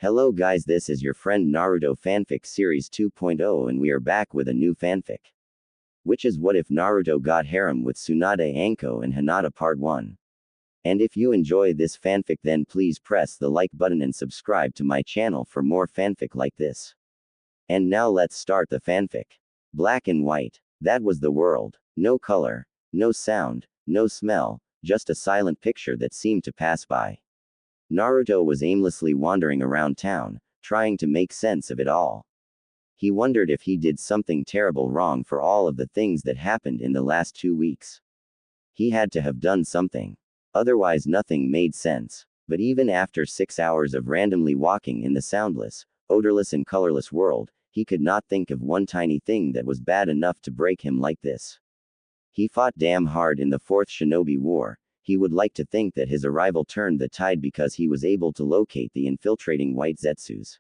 Hello guys, this is your friend Naruto Fanfic Series 2.0 and we are back with a new fanfic. Which is What If Naruto Got Harem with Tsunade, Anko and Hinata Part 1. And if you enjoy this fanfic then please press the like button and subscribe to my channel for more fanfic like this. And now let's start the fanfic. Black and white. That was the world. No color, no sound, no smell, just a silent picture that seemed to pass by. Naruto was aimlessly wandering around town, trying to make sense of it all. He wondered if he did something terrible wrong for all of the things that happened in the last 2 weeks. He had to have done something. Otherwise nothing made sense. But even after 6 hours of randomly walking in the soundless, odorless and colorless world, he could not think of one tiny thing that was bad enough to break him like this. He fought damn hard in the 4th Shinobi War. He would like to think that his arrival turned the tide because he was able to locate the infiltrating white Zetsus.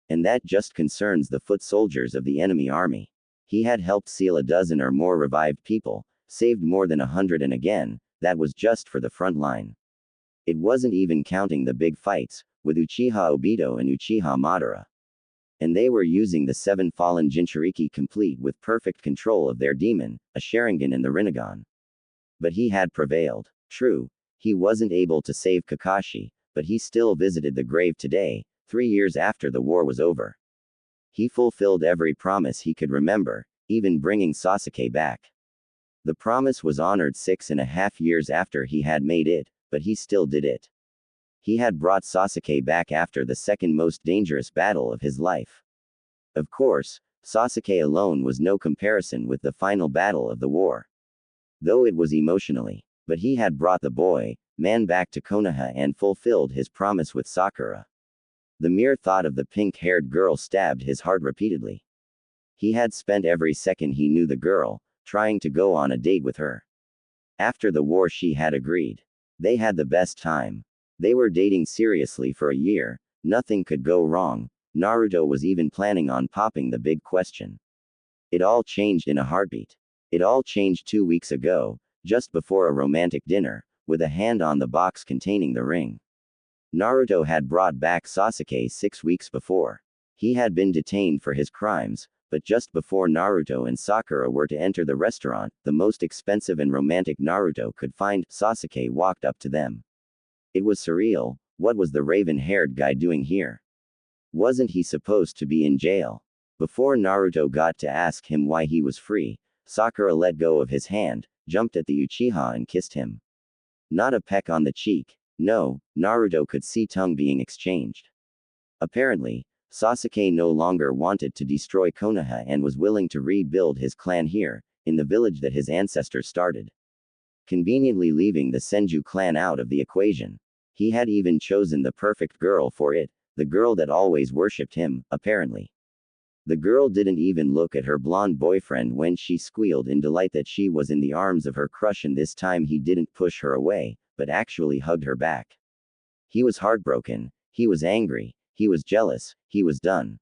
And that just concerns the foot soldiers of the enemy army. He had helped seal a dozen or more revived people, saved more than 100 and again, that was just for the front line. It wasn't even counting the big fights, with Uchiha Obito and Uchiha Madara. And they were using the 7 fallen Jinchuriki complete with perfect control of their demon, a Sharingan and the Rinnegan. But he had prevailed. True, he wasn't able to save Kakashi, but he still visited the grave today, 3 years after the war was over. He fulfilled every promise he could remember, even bringing Sasuke back. The promise was honored 6.5 years after he had made it, but he still did it. He had brought Sasuke back after the second most dangerous battle of his life. Of course, Sasuke alone was no comparison with the final battle of the war. Though it was emotionally. But he had brought the man back to Konoha and fulfilled his promise with Sakura. The mere thought of the pink-haired girl stabbed his heart repeatedly. He had spent every second he knew the girl, trying to go on a date with her. After the war she had agreed. They had the best time. They were dating seriously for a year, nothing could go wrong. Naruto was even planning on popping the big question. It all changed in a heartbeat. It all changed 2 weeks ago. Just before a romantic dinner, with a hand on the box containing the ring. Naruto had brought back Sasuke 6 weeks before. He had been detained for his crimes, but just before Naruto and Sakura were to enter the restaurant, the most expensive and romantic Naruto could find, Sasuke walked up to them. It was surreal. What was the raven-haired guy doing here? Wasn't he supposed to be in jail? Before Naruto got to ask him why he was free, Sakura let go of his hand, jumped at the Uchiha and kissed him. Not a peck on the cheek. No, Naruto could see tongue being exchanged. Apparently, Sasuke no longer wanted to destroy Konoha and was willing to rebuild his clan here, in the village that his ancestors started. Conveniently leaving the Senju clan out of the equation. He had even chosen the perfect girl for it, the girl that always worshipped him, apparently. The girl didn't even look at her blonde boyfriend when she squealed in delight that she was in the arms of her crush, and this time he didn't push her away, but actually hugged her back. He was heartbroken, he was angry, he was jealous, he was done.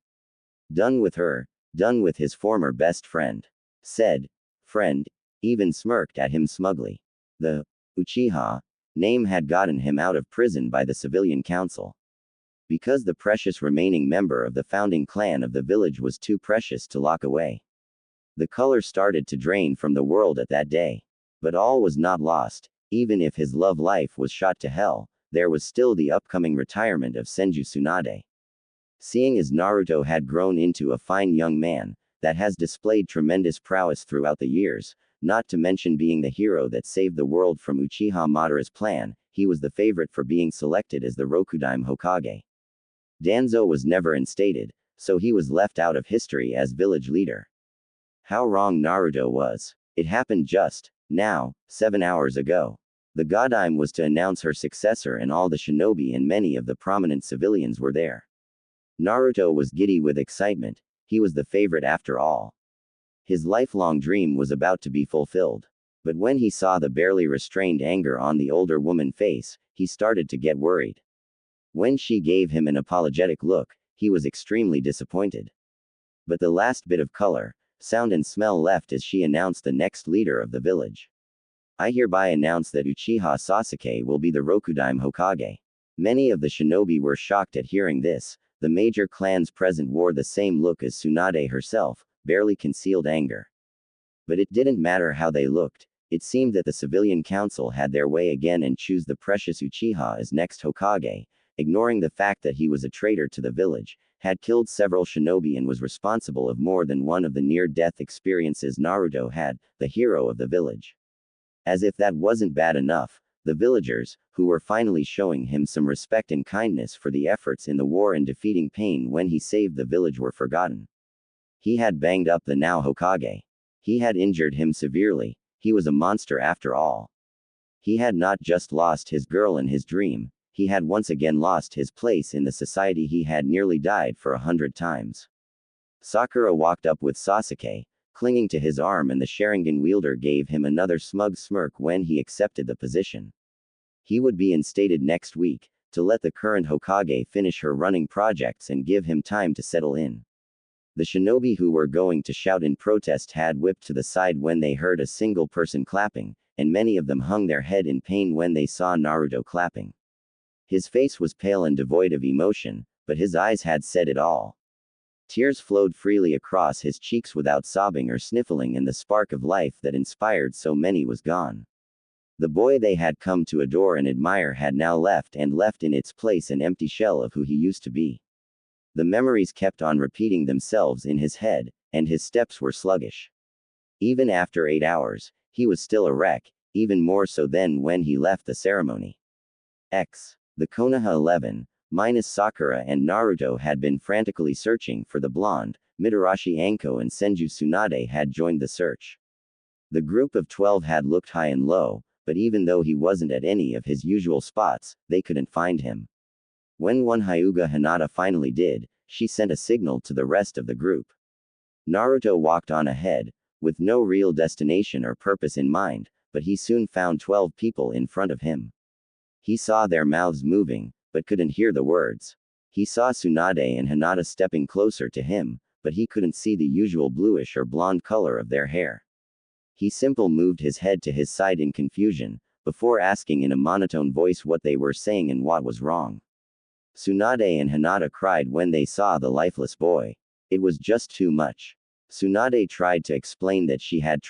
Done with her, done with his former best friend. Said, friend, even smirked at him smugly. The Uchiha name had gotten him out of prison by the civilian council. Because the precious remaining member of the founding clan of the village was too precious to lock away. The color started to drain from the world at that day. But all was not lost. Even if his love life was shot to hell, there was still the upcoming retirement of Senju Tsunade. Seeing as Naruto had grown into a fine young man, that has displayed tremendous prowess throughout the years, not to mention being the hero that saved the world from Uchiha Madara's plan, he was the favorite for being selected as the Rokudaime Hokage. Danzo was never instated, so he was left out of history as village leader. How wrong Naruto was. It happened just now, 7 hours ago. The Godaime was to announce her successor and all the shinobi and many of the prominent civilians were there. Naruto was giddy with excitement, he was the favorite after all. His lifelong dream was about to be fulfilled. But when he saw the barely restrained anger on the older woman's face, he started to get worried. When she gave him an apologetic look, he was extremely disappointed. But the last bit of color, sound and smell left as she announced the next leader of the village. I hereby announce that Uchiha Sasuke will be the Rokudaime Hokage. Many of the shinobi were shocked at hearing this. The major clans present wore the same look as Tsunade herself, barely concealed anger. But it didn't matter how they looked. It seemed that the civilian council had their way again and chose the precious Uchiha as next Hokage, ignoring the fact that he was a traitor to the village, had killed several shinobi and was responsible of more than one of the near-death experiences Naruto had, the hero of the village. As if that wasn't bad enough, the villagers, who were finally showing him some respect and kindness for the efforts in the war and defeating pain when he saved the village, were forgotten. He had banged up the now Hokage. He had injured him severely. He was a monster after all. He had not just lost his girl and his dream, he had once again lost his place in the society he had nearly died for 100 times. Sakura walked up with Sasuke, clinging to his arm, and the Sharingan wielder gave him another smug smirk when he accepted the position. He would be instated next week, to let the current Hokage finish her running projects and give him time to settle in. The shinobi who were going to shout in protest had whipped to the side when they heard a single person clapping, and many of them hung their head in pain when they saw Naruto clapping. His face was pale and devoid of emotion, but his eyes had said it all. Tears flowed freely across his cheeks without sobbing or sniffling, and the spark of life that inspired so many was gone. The boy they had come to adore and admire had now left in its place an empty shell of who he used to be. The memories kept on repeating themselves in his head, and his steps were sluggish. Even after 8 hours, he was still a wreck, even more so than when he left the ceremony. The Konoha 11, minus Sakura and Naruto, had been frantically searching for the blonde. Mitarashi Anko and Senju Tsunade had joined the search. The group of 12 had looked high and low, but even though he wasn't at any of his usual spots, they couldn't find him. When one Hyuga Hinata finally did, she sent a signal to the rest of the group. Naruto walked on ahead, with no real destination or purpose in mind, but he soon found 12 people in front of him. He saw their mouths moving, but couldn't hear the words. He saw Tsunade and Hinata stepping closer to him, but he couldn't see the usual bluish or blonde color of their hair. He simply moved his head to his side in confusion, before asking in a monotone voice what they were saying and what was wrong. Tsunade and Hinata cried when they saw the lifeless boy. It was just too much. Tsunade tried to explain that she had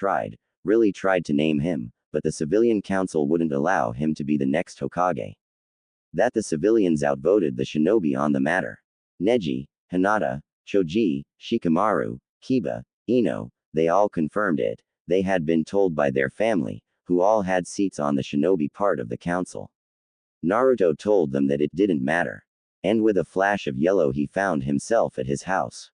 really tried to name him, but the civilian council wouldn't allow him to be the next Hokage. That the civilians outvoted the shinobi on the matter. Neji, Hinata, Choji, Shikamaru, Kiba, Ino, they all confirmed it. They had been told by their family, who all had seats on the shinobi part of the council. Naruto told them that it didn't matter. And with a flash of yellow he found himself at his house.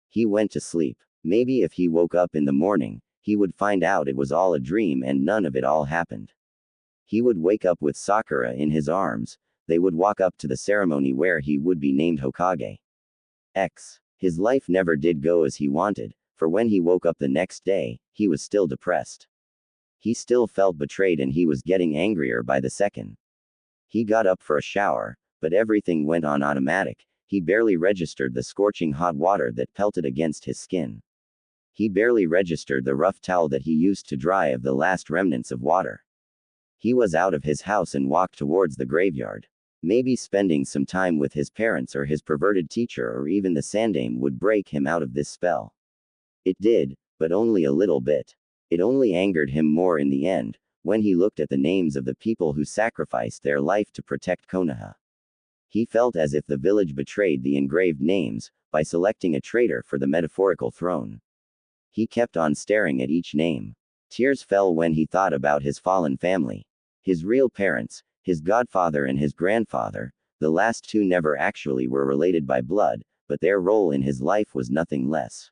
He went to sleep. Maybe if he woke up in the morning, he would find out it was all a dream and none of it all happened. He would wake up with Sakura in his arms. They would walk up to the ceremony where he would be named Hokage. His life never did go as he wanted, for when he woke up the next day, he was still depressed. He still felt betrayed and he was getting angrier by the second. He got up for a shower, but everything went on automatic. He barely registered the scorching hot water that pelted against his skin. He barely registered the rough towel that he used to dry of the last remnants of water. He was out of his house and walked towards the graveyard. Maybe spending some time with his parents or his perverted teacher or even the Sandame would break him out of this spell. It did, but only a little bit. It only angered him more in the end, when he looked at the names of the people who sacrificed their life to protect Konoha. He felt as if the village betrayed the engraved names, by selecting a traitor for the metaphorical throne. He kept on staring at each name. Tears fell when he thought about his fallen family. His real parents, his godfather and his grandfather, the last two never actually were related by blood, but their role in his life was nothing less.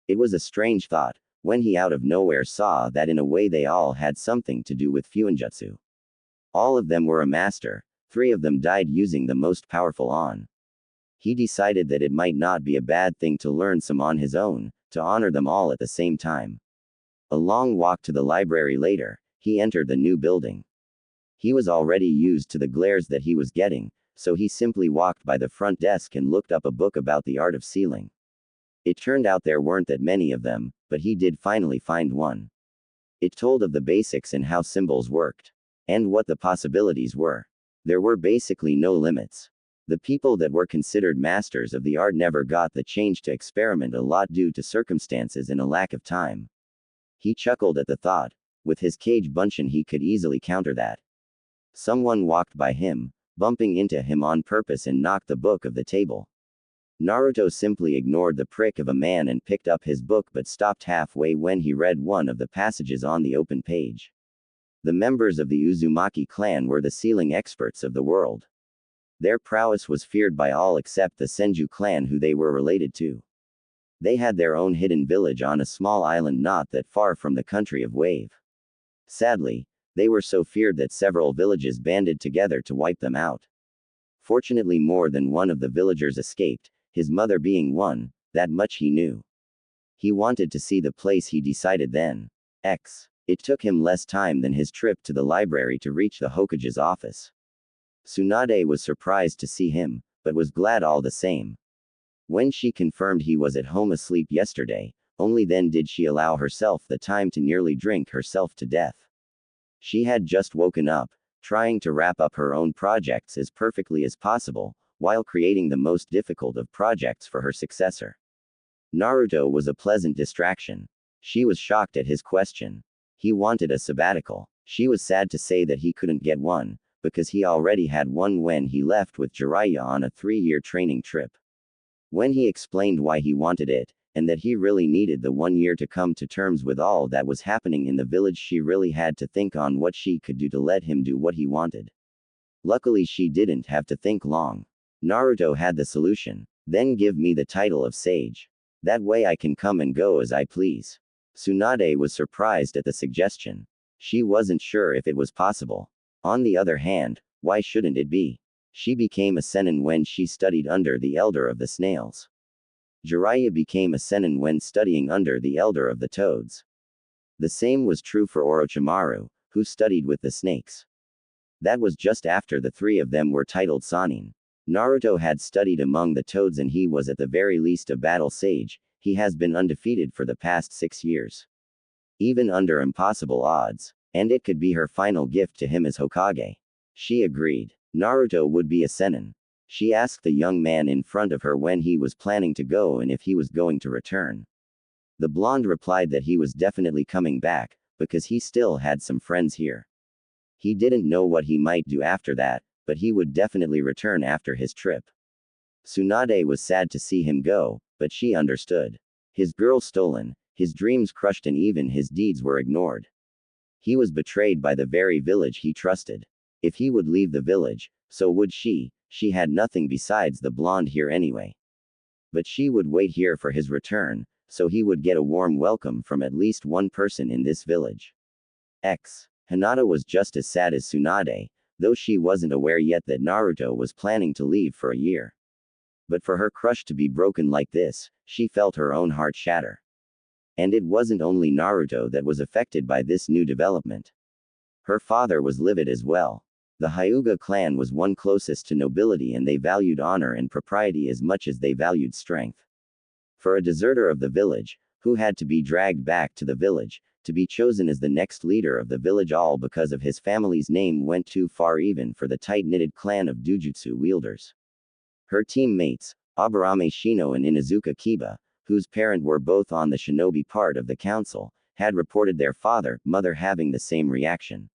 It was a strange thought, when he out of nowhere saw that in a way they all had something to do with Fuinjutsu. All of them were a master, 3 of them died using the most powerful on. He decided that it might not be a bad thing to learn some on his own, to honor them all at the same time. A long walk to the library later, he entered the new building. He was already used to the glares that he was getting, so he simply walked by the front desk and looked up a book about the art of sealing. It turned out there weren't that many of them, but he did finally find one. It told of the basics and how symbols worked. And what the possibilities were. There were basically no limits. The people that were considered masters of the art never got the chance to experiment a lot due to circumstances and a lack of time. He chuckled at the thought. With his cage bunshin he could easily counter that. Someone walked by him, bumping into him on purpose and knocked the book of the table. Naruto simply ignored the prick of a man and picked up his book but stopped halfway when he read one of the passages on the open page. The members of the Uzumaki clan were the sealing experts of the world. Their prowess was feared by all except the Senju clan who they were related to. They had their own hidden village on a small island not that far from the country of Wave. Sadly, they were so feared that several villages banded together to wipe them out. Fortunately, more than one of the villagers escaped, his mother being one, that much he knew. He wanted to see the place. He decided then. It took him less time than his trip to the library to reach the Hokage's office. Tsunade was surprised to see him, but was glad all the same. When she confirmed he was at home asleep yesterday, only then did she allow herself the time to nearly drink herself to death. She had just woken up, trying to wrap up her own projects as perfectly as possible, while creating the most difficult of projects for her successor. Naruto was a pleasant distraction. She was shocked at his question. He wanted a sabbatical. She was sad to say that he couldn't get one, because he already had one when he left with Jiraiya on a 3-year training trip. When he explained why he wanted it, and that he really needed the 1 year to come to terms with all that was happening in the village, she really had to think on what she could do to let him do what he wanted. Luckily, she didn't have to think long. Naruto had the solution. Then give me the title of sage. That way I can come and go as I please. Tsunade was surprised at the suggestion. She wasn't sure if it was possible. On the other hand, why shouldn't it be? She became a senin when she studied under the elder of the snails. Jiraiya became a senin when studying under the elder of the toads. The same was true for Orochimaru, who studied with the snakes. That was just after the three of them were titled Sannin. Naruto had studied among the toads and he was at the very least a battle sage. He has been undefeated for the past 6 years. Even under impossible odds. And it could be her final gift to him as Hokage. She agreed. Naruto would be a senin. She asked the young man in front of her when he was planning to go and if he was going to return. The blonde replied that he was definitely coming back, because he still had some friends here. He didn't know what he might do after that, but he would definitely return after his trip. Tsunade was sad to see him go, but she understood. His girl stolen, his dreams crushed, and even his deeds were ignored. He was betrayed by the very village he trusted. If he would leave the village, so would she. She had nothing besides the blonde here anyway. But she would wait here for his return, so he would get a warm welcome from at least one person in this village. Hinata was just as sad as Tsunade, though she wasn't aware yet that Naruto was planning to leave for a year. But for her crush to be broken like this, she felt her own heart shatter. And it wasn't only Naruto that was affected by this new development. Her father was livid as well. The Hyuga clan was one closest to nobility and they valued honor and propriety as much as they valued strength. For a deserter of the village, who had to be dragged back to the village, to be chosen as the next leader of the village all because of his family's name went too far even for the tight-knitted clan of Dujutsu wielders. Her teammates, Aburame Shino and Inazuka Kiba, whose parents were both on the shinobi part of the council, had reported their mother having the same reaction.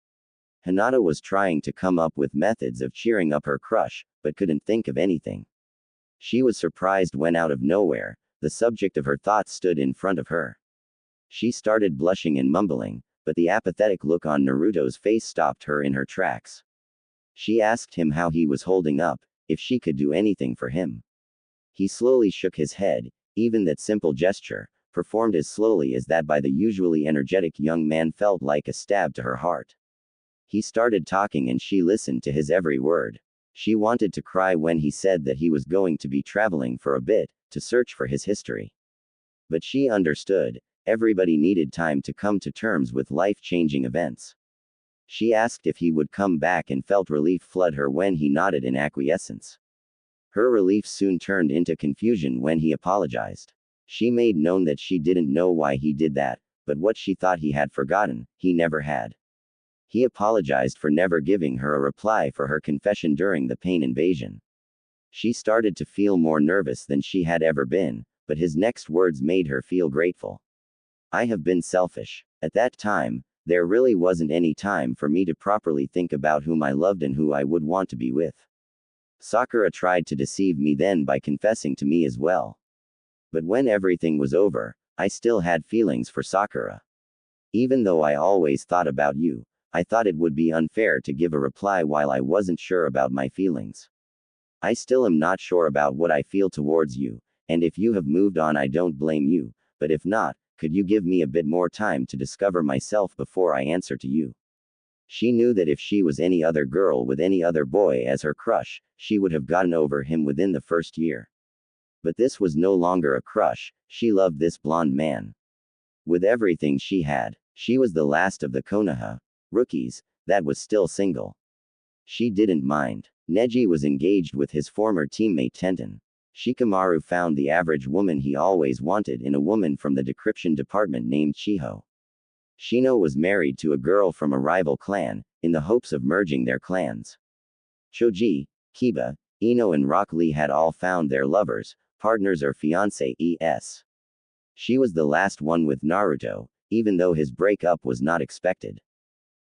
Hinata was trying to come up with methods of cheering up her crush, but couldn't think of anything. She was surprised when out of nowhere, the subject of her thoughts stood in front of her. She started blushing and mumbling, but the apathetic look on Naruto's face stopped her in her tracks. She asked him how he was holding up, if she could do anything for him. He slowly shook his head. Even that simple gesture, performed as slowly as that by the usually energetic young man, felt like a stab to her heart. He started talking and she listened to his every word. She wanted to cry when he said that he was going to be traveling for a bit, to search for his history. But she understood. Everybody needed time to come to terms with life-changing events. She asked if he would come back and felt relief flood her when he nodded in acquiescence. Her relief soon turned into confusion when he apologized. She made known that she didn't know why he did that, but what she thought he had forgotten, he never had. He apologized for never giving her a reply for her confession during the pain invasion. She started to feel more nervous than she had ever been, but his next words made her feel grateful. I have been selfish. At that time, there really wasn't any time for me to properly think about whom I loved and who I would want to be with. Sakura tried to deceive me then by confessing to me as well. But when everything was over, I still had feelings for Sakura. Even though I always thought about you, I thought it would be unfair to give a reply while I wasn't sure about my feelings. I still am not sure about what I feel towards you, and if you have moved on, I don't blame you, but if not, could you give me a bit more time to discover myself before I answer to you? She knew that if she was any other girl with any other boy as her crush, she would have gotten over him within the first year. But this was no longer a crush, she loved this blonde man. With everything she had, she was the last of the Konoha rookies that was still single. She didn't mind. Neji was engaged with his former teammate Tenten. Shikamaru found the average woman he always wanted in a woman from the decryption department named Chiho. Shino was married to a girl from a rival clan, in the hopes of merging their clans. Choji, Kiba, Ino and Rock Lee had all found their lovers, partners or fiancé-es. She was the last one with Naruto, even though his breakup was not expected.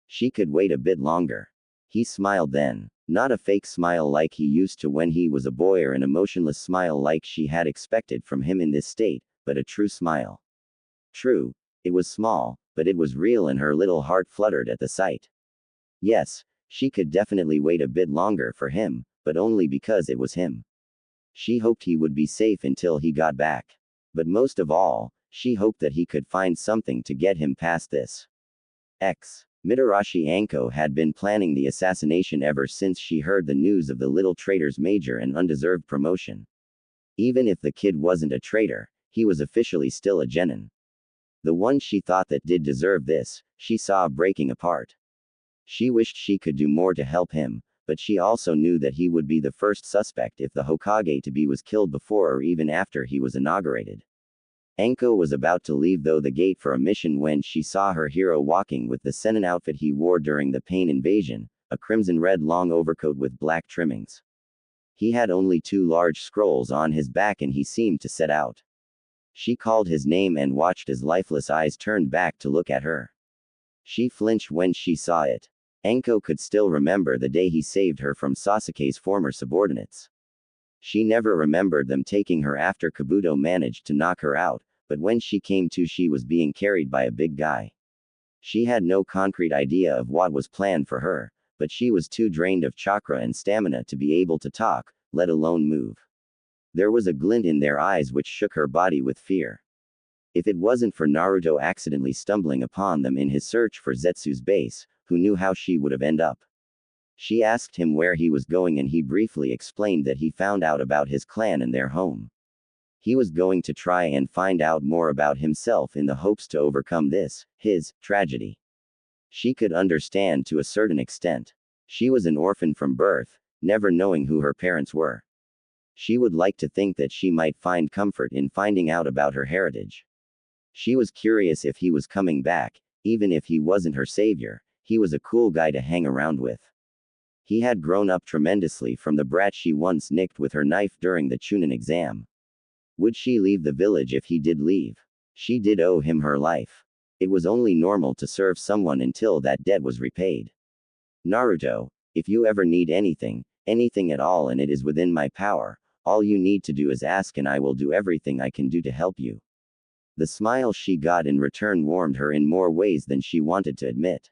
She could wait a bit longer. He smiled then. Not a fake smile like he used to when he was a boy or an emotionless smile like she had expected from him in this state, but a true smile. True, it was small, but it was real and her little heart fluttered at the sight. Yes, she could definitely wait a bit longer for him, but only because it was him. She hoped he would be safe until he got back. But most of all, she hoped that he could find something to get him past this. Mitarashi Anko had been planning the assassination ever since she heard the news of the little traitor's major and undeserved promotion. Even if the kid wasn't a traitor, he was officially still a genin. The one she thought that did deserve this, she saw breaking apart. She wished she could do more to help him, but she also knew that he would be the first suspect if the Hokage-to-be was killed before or even after he was inaugurated. Anko was about to leave through the gate for a mission when she saw her hero walking with the Sennin outfit he wore during the Pain invasion, a crimson-red long overcoat with black trimmings. He had only 2 large scrolls on his back and he seemed to set out. She called his name and watched as lifeless eyes turned back to look at her. She flinched when she saw it. Anko could still remember the day he saved her from Sasuke's former subordinates. She never remembered them taking her after Kabuto managed to knock her out, but when she came to, she was being carried by a big guy. She had no concrete idea of what was planned for her, but she was too drained of chakra and stamina to be able to talk, let alone move. There was a glint in their eyes which shook her body with fear. If it wasn't for Naruto accidentally stumbling upon them in his search for Zetsu's base, who knew how she would have ended up? She asked him where he was going and he briefly explained that he found out about his clan and their home. He was going to try and find out more about himself in the hopes to overcome this, his, tragedy. She could understand to a certain extent. She was an orphan from birth, never knowing who her parents were. She would like to think that she might find comfort in finding out about her heritage. She was curious if he was coming back, even if he wasn't her savior, he was a cool guy to hang around with. He had grown up tremendously from the brat she once nicked with her knife during the Chunin exam. Would she leave the village if he did leave? She did owe him her life. It was only normal to serve someone until that debt was repaid. Naruto, if you ever need anything, anything at all and it is within my power, all you need to do is ask and I will do everything I can do to help you. The smile she got in return warmed her in more ways than she wanted to admit.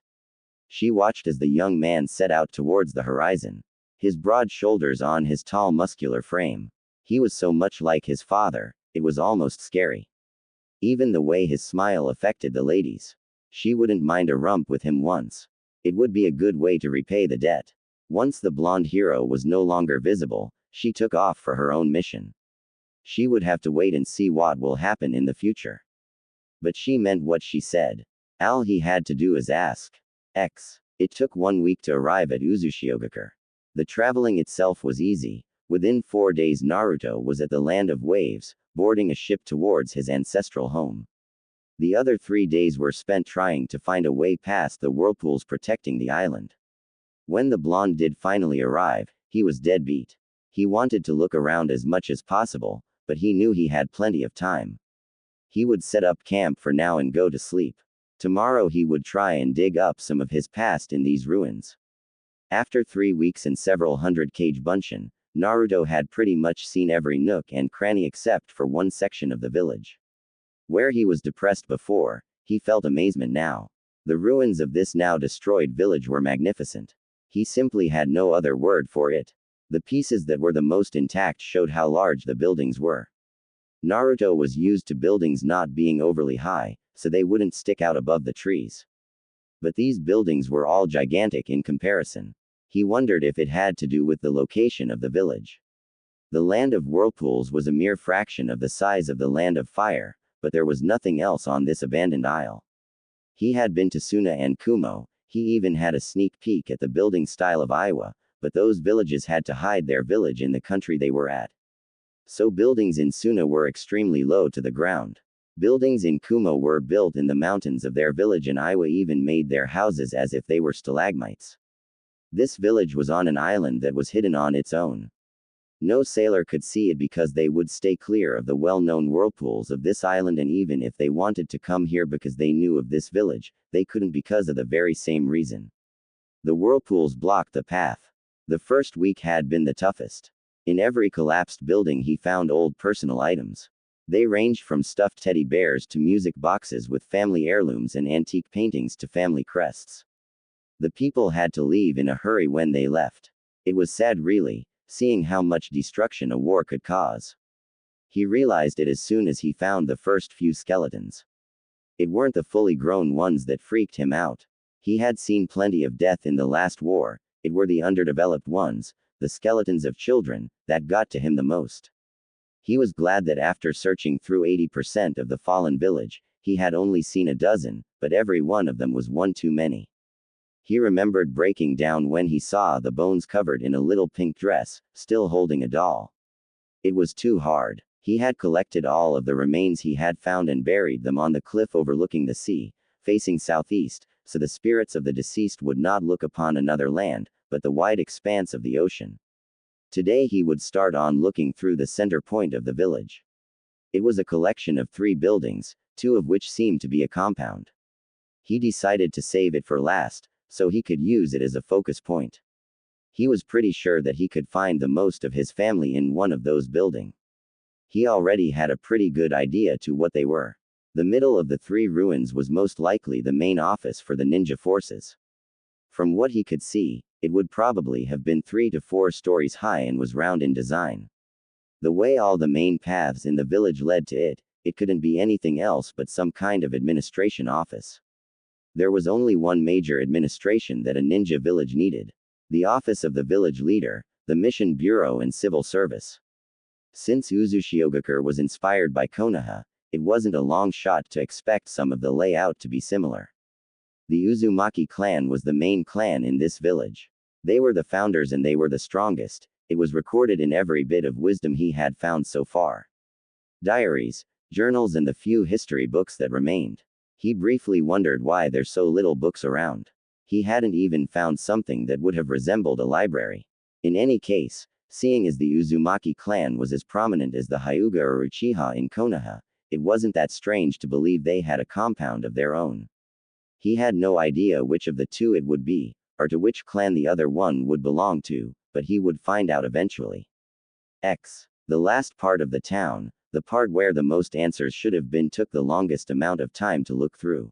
She watched as the young man set out towards the horizon. His broad shoulders on his tall muscular frame. He was so much like his father, it was almost scary. Even the way his smile affected the ladies. She wouldn't mind a romp with him once. It would be a good way to repay the debt. Once the blonde hero was no longer visible, she took off for her own mission. She would have to wait and see what will happen in the future. But she meant what she said. All he had to do is ask. It took 1 week to arrive at Uzushiogakure. The traveling itself was easy. Within 4 days Naruto was at the Land of Waves, boarding a ship towards his ancestral home. The other 3 days were spent trying to find a way past the whirlpools protecting the island. When the blonde did finally arrive, he was dead beat. He wanted to look around as much as possible, but he knew he had plenty of time. He would set up camp for now and go to sleep. Tomorrow he would try and dig up some of his past in these ruins. After 3 weeks and several hundred kage bunshin, Naruto had pretty much seen every nook and cranny except for one section of the village. Where he was depressed before, he felt amazement now. The ruins of this now destroyed village were magnificent. He simply had no other word for it. The pieces that were the most intact showed how large the buildings were. Naruto was used to buildings not being overly high, so they wouldn't stick out above the trees. But these buildings were all gigantic in comparison. He wondered if it had to do with the location of the village. The land of whirlpools was a mere fraction of the size of the land of fire, but there was nothing else on this abandoned isle. He had been to Suna and Kumo, he even had a sneak peek at the building style of Iowa, but those villages had to hide their village in the country they were at. So buildings in Suna were extremely low to the ground. Buildings in Kumo were built in the mountains of their village, and Iowa even made their houses as if they were stalagmites. This village was on an island that was hidden on its own. No sailor could see it because they would stay clear of the well-known whirlpools of this island, and even if they wanted to come here because they knew of this village, they couldn't because of the very same reason. The whirlpools blocked the path. The first week had been the toughest. In every collapsed building he found old personal items. They ranged from stuffed teddy bears to music boxes with family heirlooms and antique paintings to family crests. The people had to leave in a hurry when they left. It was sad really, seeing how much destruction a war could cause. He realized it as soon as he found the first few skeletons. It weren't the fully grown ones that freaked him out. He had seen plenty of death in the last war. It were the underdeveloped ones, the skeletons of children, that got to him the most. He was glad that after searching through 80% of the fallen village, he had only seen a dozen, but every one of them was one too many. He remembered breaking down when he saw the bones covered in a little pink dress, still holding a doll. It was too hard. He had collected all of the remains he had found and buried them on the cliff overlooking the sea, facing southeast, so the spirits of the deceased would not look upon another land, but the wide expanse of the ocean. Today he would start on looking through the center point of the village. It was a collection of 3 buildings, 2 of which seemed to be a compound. He decided to save it for last, so he could use it as a focus point. He was pretty sure that he could find the most of his family in one of those buildings. He already had a pretty good idea to what they were. The middle of the 3 ruins was most likely the main office for the ninja forces. From what he could see, it would probably have been 3 to 4 stories high and was round in design. The way all the main paths in the village led to it, it couldn't be anything else but some kind of administration office. There was only one major administration that a ninja village needed: the office of the village leader, the mission bureau and civil service. Since Uzushiogakure was inspired by Konoha, it wasn't a long shot to expect some of the layout to be similar. The Uzumaki clan was the main clan in this village. They were the founders and they were the strongest. It was recorded in every bit of wisdom he had found so far. Diaries, journals and the few history books that remained. He briefly wondered why there's so little books around. He hadn't even found something that would have resembled a library. In any case, seeing as the Uzumaki clan was as prominent as the Hyuga or Uchiha in Konoha, it wasn't that strange to believe they had a compound of their own. He had no idea which of the 2 it would be, or to which clan the other one would belong to, but he would find out eventually. The last part of the town, the part where the most answers should have been, took the longest amount of time to look through.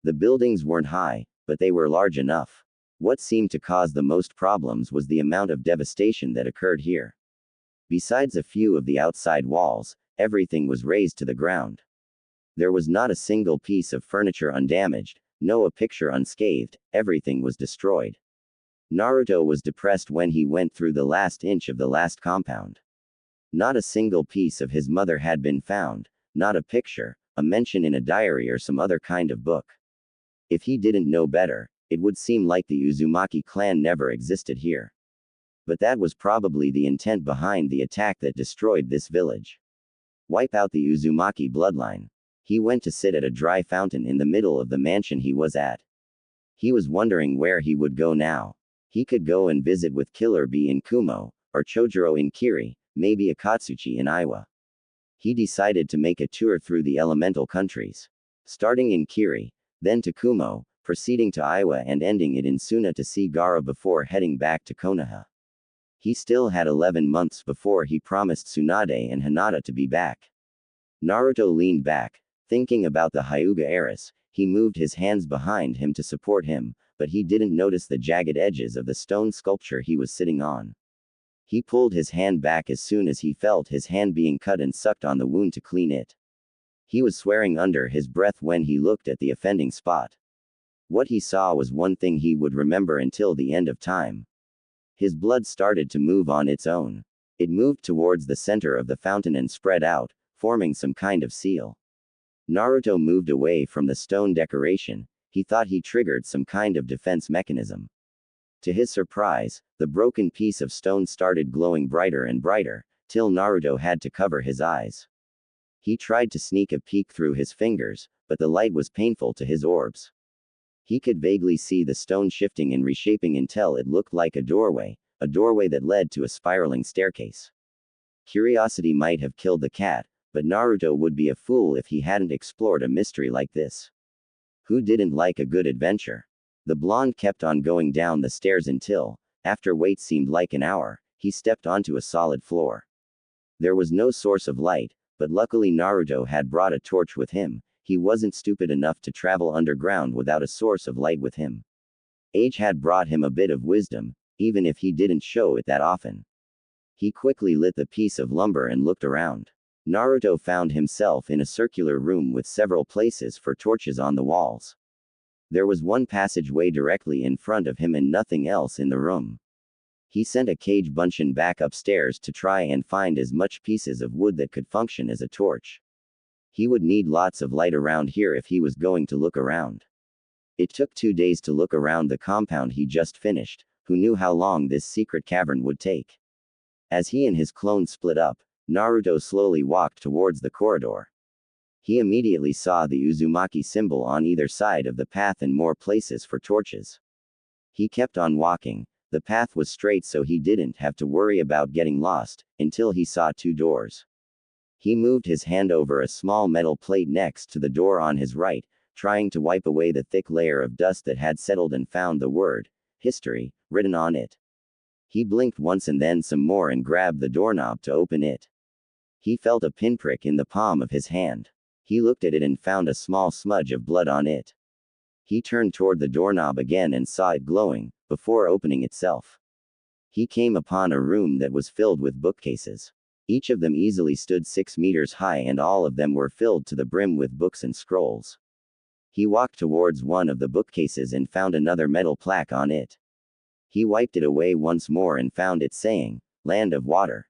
The buildings weren't high, but they were large enough. What seemed to cause the most problems was the amount of devastation that occurred here. Besides a few of the outside walls, everything was razed to the ground. There was not a single piece of furniture undamaged, no a picture unscathed, everything was destroyed. Naruto was depressed when he went through the last inch of the last compound. Not a single piece of his mother had been found, not a picture, a mention in a diary or some other kind of book. If he didn't know better, it would seem like the Uzumaki clan never existed here. But that was probably the intent behind the attack that destroyed this village. Wipe out the Uzumaki bloodline. He went to sit at a dry fountain in the middle of the mansion he was at. He was wondering where he would go now. He could go and visit with Killer Bee in Kumo, or Chojuro in Kiri, maybe Akatsuchi in Iwa. He decided to make a tour through the elemental countries. Starting in Kiri, then to Kumo, proceeding to Iwa and ending it in Suna to see Gaara before heading back to Konoha. He still had 11 months before he promised Tsunade and Hinata to be back. Naruto leaned back, thinking about the Hyuga heiress. He moved his hands behind him to support him, but he didn't notice the jagged edges of the stone sculpture he was sitting on. He pulled his hand back as soon as he felt his hand being cut and sucked on the wound to clean it. He was swearing under his breath when he looked at the offending spot. What he saw was one thing he would remember until the end of time. His blood started to move on its own. It moved towards the center of the fountain and spread out, forming some kind of seal. Naruto moved away from the stone decoration. He thought he triggered some kind of defense mechanism. To his surprise, the broken piece of stone started glowing brighter and brighter, till Naruto had to cover his eyes. He tried to sneak a peek through his fingers, but the light was painful to his orbs. He could vaguely see the stone shifting and reshaping until it looked like a doorway that led to a spiraling staircase. Curiosity might have killed the cat, but Naruto would be a fool if he hadn't explored a mystery like this. Who didn't like a good adventure? The blonde kept on going down the stairs until, after wait seemed like an hour, he stepped onto a solid floor. There was no source of light, but luckily Naruto had brought a torch with him. He wasn't stupid enough to travel underground without a source of light with him. Age had brought him a bit of wisdom, even if he didn't show it that often. He quickly lit the piece of lumber and looked around. Naruto found himself in a circular room with several places for torches on the walls. There was one passageway directly in front of him and nothing else in the room. He sent a cage bunshin back upstairs to try and find as much pieces of wood that could function as a torch. He would need lots of light around here if he was going to look around. It took 2 days to look around the compound he just finished. Who knew how long this secret cavern would take? As he and his clone split up, Naruto slowly walked towards the corridor. He immediately saw the Uzumaki symbol on either side of the path and more places for torches. He kept on walking. The path was straight so he didn't have to worry about getting lost, until he saw 2 doors. He moved his hand over a small metal plate next to the door on his right, trying to wipe away the thick layer of dust that had settled and found the word, history, written on it. He blinked once and then some more and grabbed the doorknob to open it. He felt a pinprick in the palm of his hand. He looked at it and found a small smudge of blood on it. He turned toward the doorknob again and saw it glowing, before opening itself. He came upon a room that was filled with bookcases. Each of them easily stood 6 meters high and all of them were filled to the brim with books and scrolls. He walked towards one of the bookcases and found another metal plaque on it. He wiped it away once more and found it saying, Land of Water.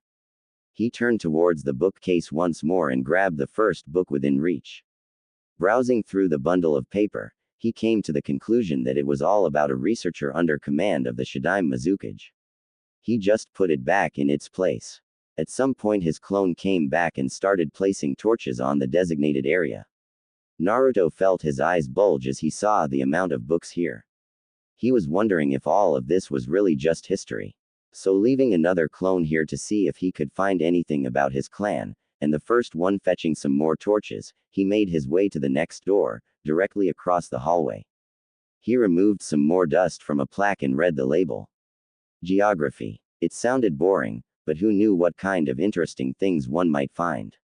He turned towards the bookcase once more and grabbed the first book within reach. Browsing through the bundle of paper, he came to the conclusion that it was all about a researcher under command of the Shadaime Mizukage. He just put it back in its place. At some point his clone came back and started placing torches on the designated area. Naruto felt his eyes bulge as he saw the amount of books here. He was wondering if all of this was really just history. So leaving another clone here to see if he could find anything about his clan, and the first one fetching some more torches, he made his way to the next door, directly across the hallway. He removed some more dust from a plaque and read the label. Geography. It sounded boring, but who knew what kind of interesting things one might find.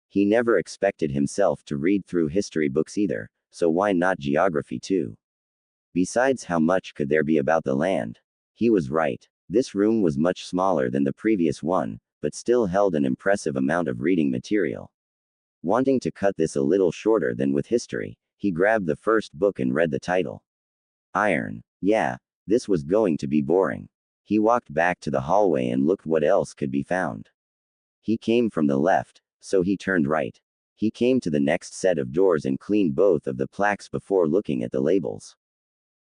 He never expected himself to read through history books either, so why not geography too? Besides, how much could there be about the land? He was right. This room was much smaller than the previous one, but still held an impressive amount of reading material. Wanting to cut this a little shorter than with history, he grabbed the first book and read the title. Iron. Yeah, this was going to be boring. He walked back to the hallway and looked what else could be found. He came from the left, so he turned right. He came to the next set of doors and cleaned both of the plaques before looking at the labels.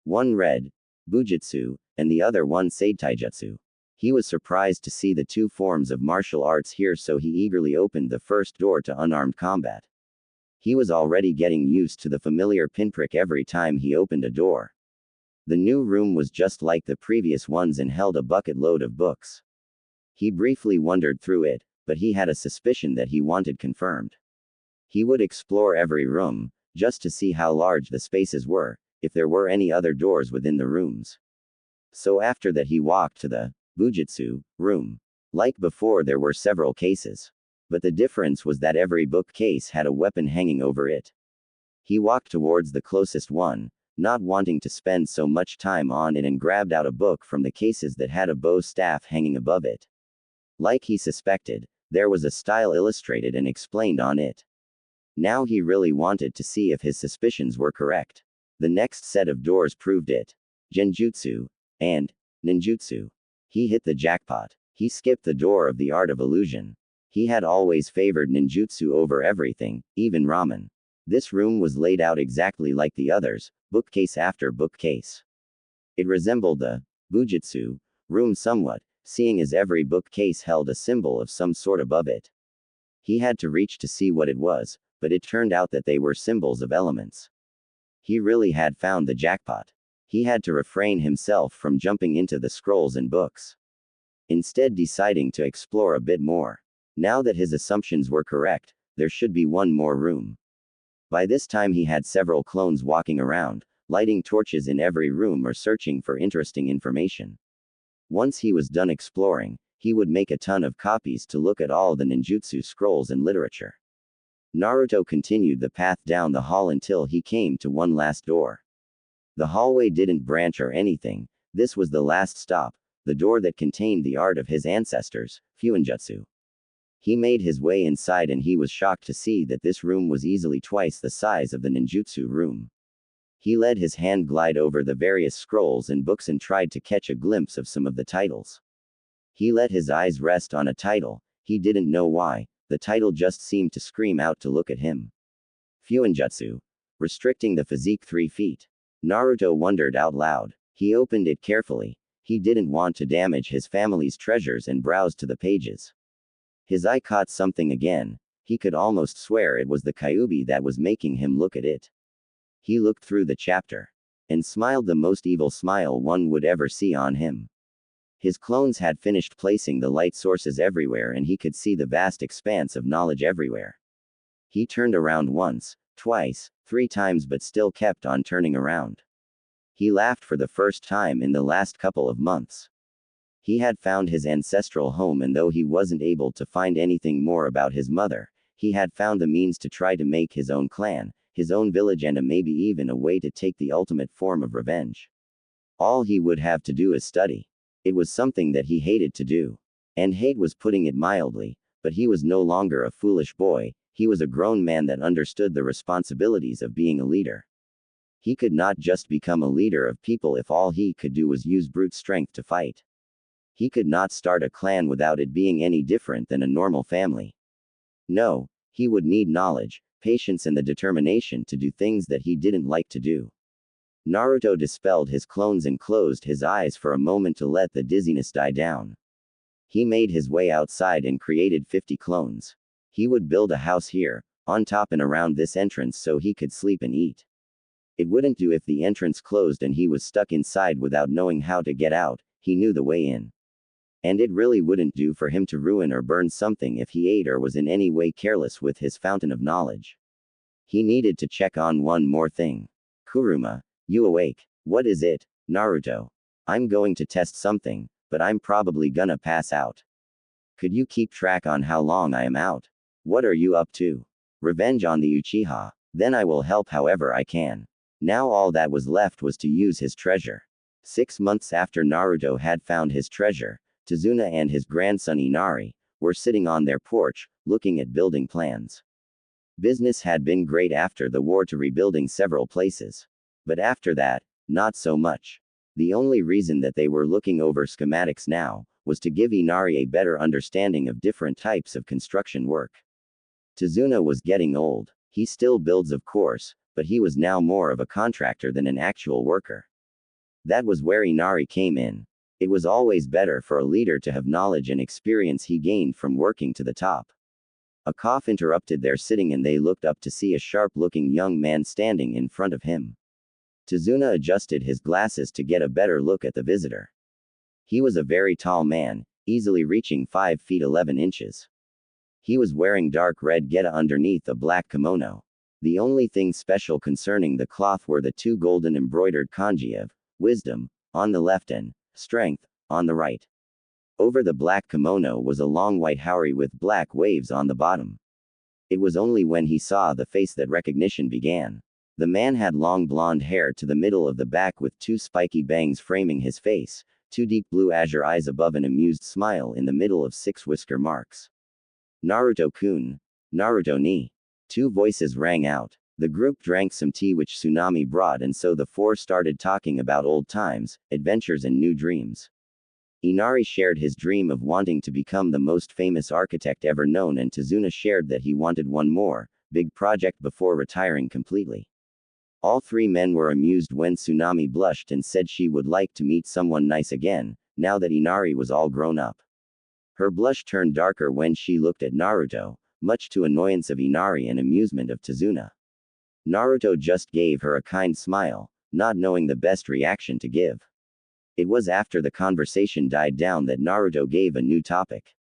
One read, Bujutsu, and the other one said Taijutsu. He was surprised to see the 2 forms of martial arts here, so he eagerly opened the first door to unarmed combat. He was already getting used to the familiar pinprick every time he opened a door. The new room was just like the previous ones and held a bucket load of books. He briefly wandered through it, but he had a suspicion that he wanted confirmed. He would explore every room, just to see how large the spaces were, if there were any other doors within the rooms. So after that he walked to the Bujutsu room. Like before, there were several cases. But the difference was that every bookcase had a weapon hanging over it. He walked towards the closest one, not wanting to spend so much time on it, and grabbed out a book from the cases that had a bow staff hanging above it. Like he suspected, there was a style illustrated and explained on it. Now he really wanted to see if his suspicions were correct. The next set of doors proved it. Genjutsu and ninjutsu. He hit the jackpot. He skipped the door of the art of illusion. He had always favored ninjutsu over everything, even ramen. This room was laid out exactly like the others, bookcase after bookcase. It resembled the Bujutsu room somewhat, seeing as every bookcase held a symbol of some sort above it. He had to reach to see what it was, but it turned out that they were symbols of elements. He really had found the jackpot. He had to refrain himself from jumping into the scrolls and books, instead deciding to explore a bit more. Now that his assumptions were correct, there should be one more room. By this time he had several clones walking around, lighting torches in every room or searching for interesting information. Once he was done exploring, he would make a ton of copies to look at all the ninjutsu scrolls and literature. Naruto continued the path down the hall until he came to one last door. The hallway didn't branch or anything. This was the last stop, the door that contained the art of his ancestors, Fuinjutsu. He made his way inside and he was shocked to see that this room was easily twice the size of the ninjutsu room. He let his hand glide over the various scrolls and books and tried to catch a glimpse of some of the titles. He let his eyes rest on a title. He didn't know why, the title just seemed to scream out to look at him. Fuinjutsu. Restricting the physique 3 feet. Naruto wondered out loud. He opened it carefully. He didn't want to damage his family's treasures and browsed to the pages. His eye caught something again. He could almost swear it was the Kyuubi that was making him look at it. He looked through the chapter and smiled the most evil smile one would ever see on him. His clones had finished placing the light sources everywhere and he could see the vast expanse of knowledge everywhere. He turned around once, twice, 3 times but still kept on turning around. He laughed for the first time in the last couple of months. He had found his ancestral home, and though he wasn't able to find anything more about his mother, he had found the means to try to make his own clan, his own village, and maybe even a way to take the ultimate form of revenge. All he would have to do is study. It was something that he hated to do. And hate was putting it mildly, but he was no longer a foolish boy, he was a grown man that understood the responsibilities of being a leader. He could not just become a leader of people if all he could do was use brute strength to fight. He could not start a clan without it being any different than a normal family. No, he would need knowledge, patience, and the determination to do things that he didn't like to do. Naruto dispelled his clones and closed his eyes for a moment to let the dizziness die down. He made his way outside and created 50 clones. He would build a house here, on top and around this entrance so he could sleep and eat. It wouldn't do if the entrance closed and he was stuck inside without knowing how to get out. He knew the way in. And it really wouldn't do for him to ruin or burn something if he ate or was in any way careless with his fountain of knowledge. He needed to check on one more thing. Kuruma, you awake? What is it, Naruto? I'm going to test something, but I'm probably gonna pass out. Could you keep track on how long I am out? What are you up to? Revenge on the Uchiha. Then I will help however I can. Now all that was left was to use his treasure. 6 months after Naruto had found his treasure, Tsunade and his grandson Inari were sitting on their porch, looking at building plans. Business had been great after the war to rebuilding several places. But after that, not so much. The only reason that they were looking over schematics now was to give Inari a better understanding of different types of construction work. Tsunade was getting old. He still builds, of course, but he was now more of a contractor than an actual worker. That was where Inari came in. It was always better for a leader to have knowledge and experience he gained from working to the top. A cough interrupted their sitting and they looked up to see a sharp-looking young man standing in front of him. Tsunade adjusted his glasses to get a better look at the visitor. He was a very tall man, easily reaching 5 feet 11 inches. He was wearing dark red geta underneath a black kimono. The only thing special concerning the cloth were the 2 golden embroidered kanji of wisdom on the left and strength on the right. Over the black kimono was a long white haori with black waves on the bottom. It was only when he saw the face that recognition began. The man had long blonde hair to the middle of the back with 2 spiky bangs framing his face, 2 deep blue azure eyes above an amused smile in the middle of 6 whisker marks. Naruto-kun. Naruto ni. 2 voices rang out. The group drank some tea which Tsunade brought and so the 4 started talking about old times, adventures and new dreams. Inari shared his dream of wanting to become the most famous architect ever known and Tsunade shared that he wanted one more, big project before retiring completely. All 3 men were amused when Tsunade blushed and said she would like to meet someone nice again, now that Inari was all grown up. Her blush turned darker when she looked at Naruto, much to annoyance of Inari and amusement of Tsunade. Naruto just gave her a kind smile, not knowing the best reaction to give. It was after the conversation died down that Naruto gave a new topic.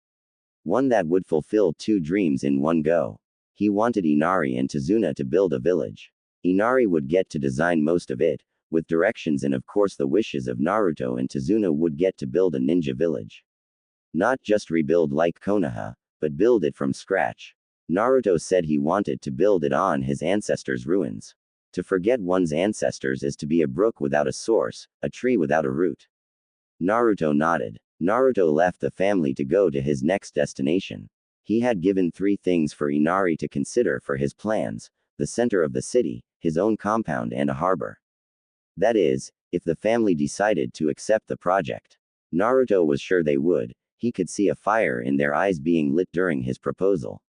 One that would fulfill 2 dreams in one go. He wanted Inari and Tsunade to build a village. Inari would get to design most of it, with directions and of course the wishes of Naruto and Tsunade would get to build a ninja village. Not just rebuild like Konoha, but build it from scratch. Naruto said he wanted to build it on his ancestors' ruins. To forget one's ancestors is to be a brook without a source, a tree without a root. Naruto nodded. Naruto left the family to go to his next destination. He had given 3 things for Inari to consider for his plans: the center of the city, his own compound and a harbor. That is, if the family decided to accept the project. Naruto was sure they would. He could see a fire in their eyes being lit during his proposal.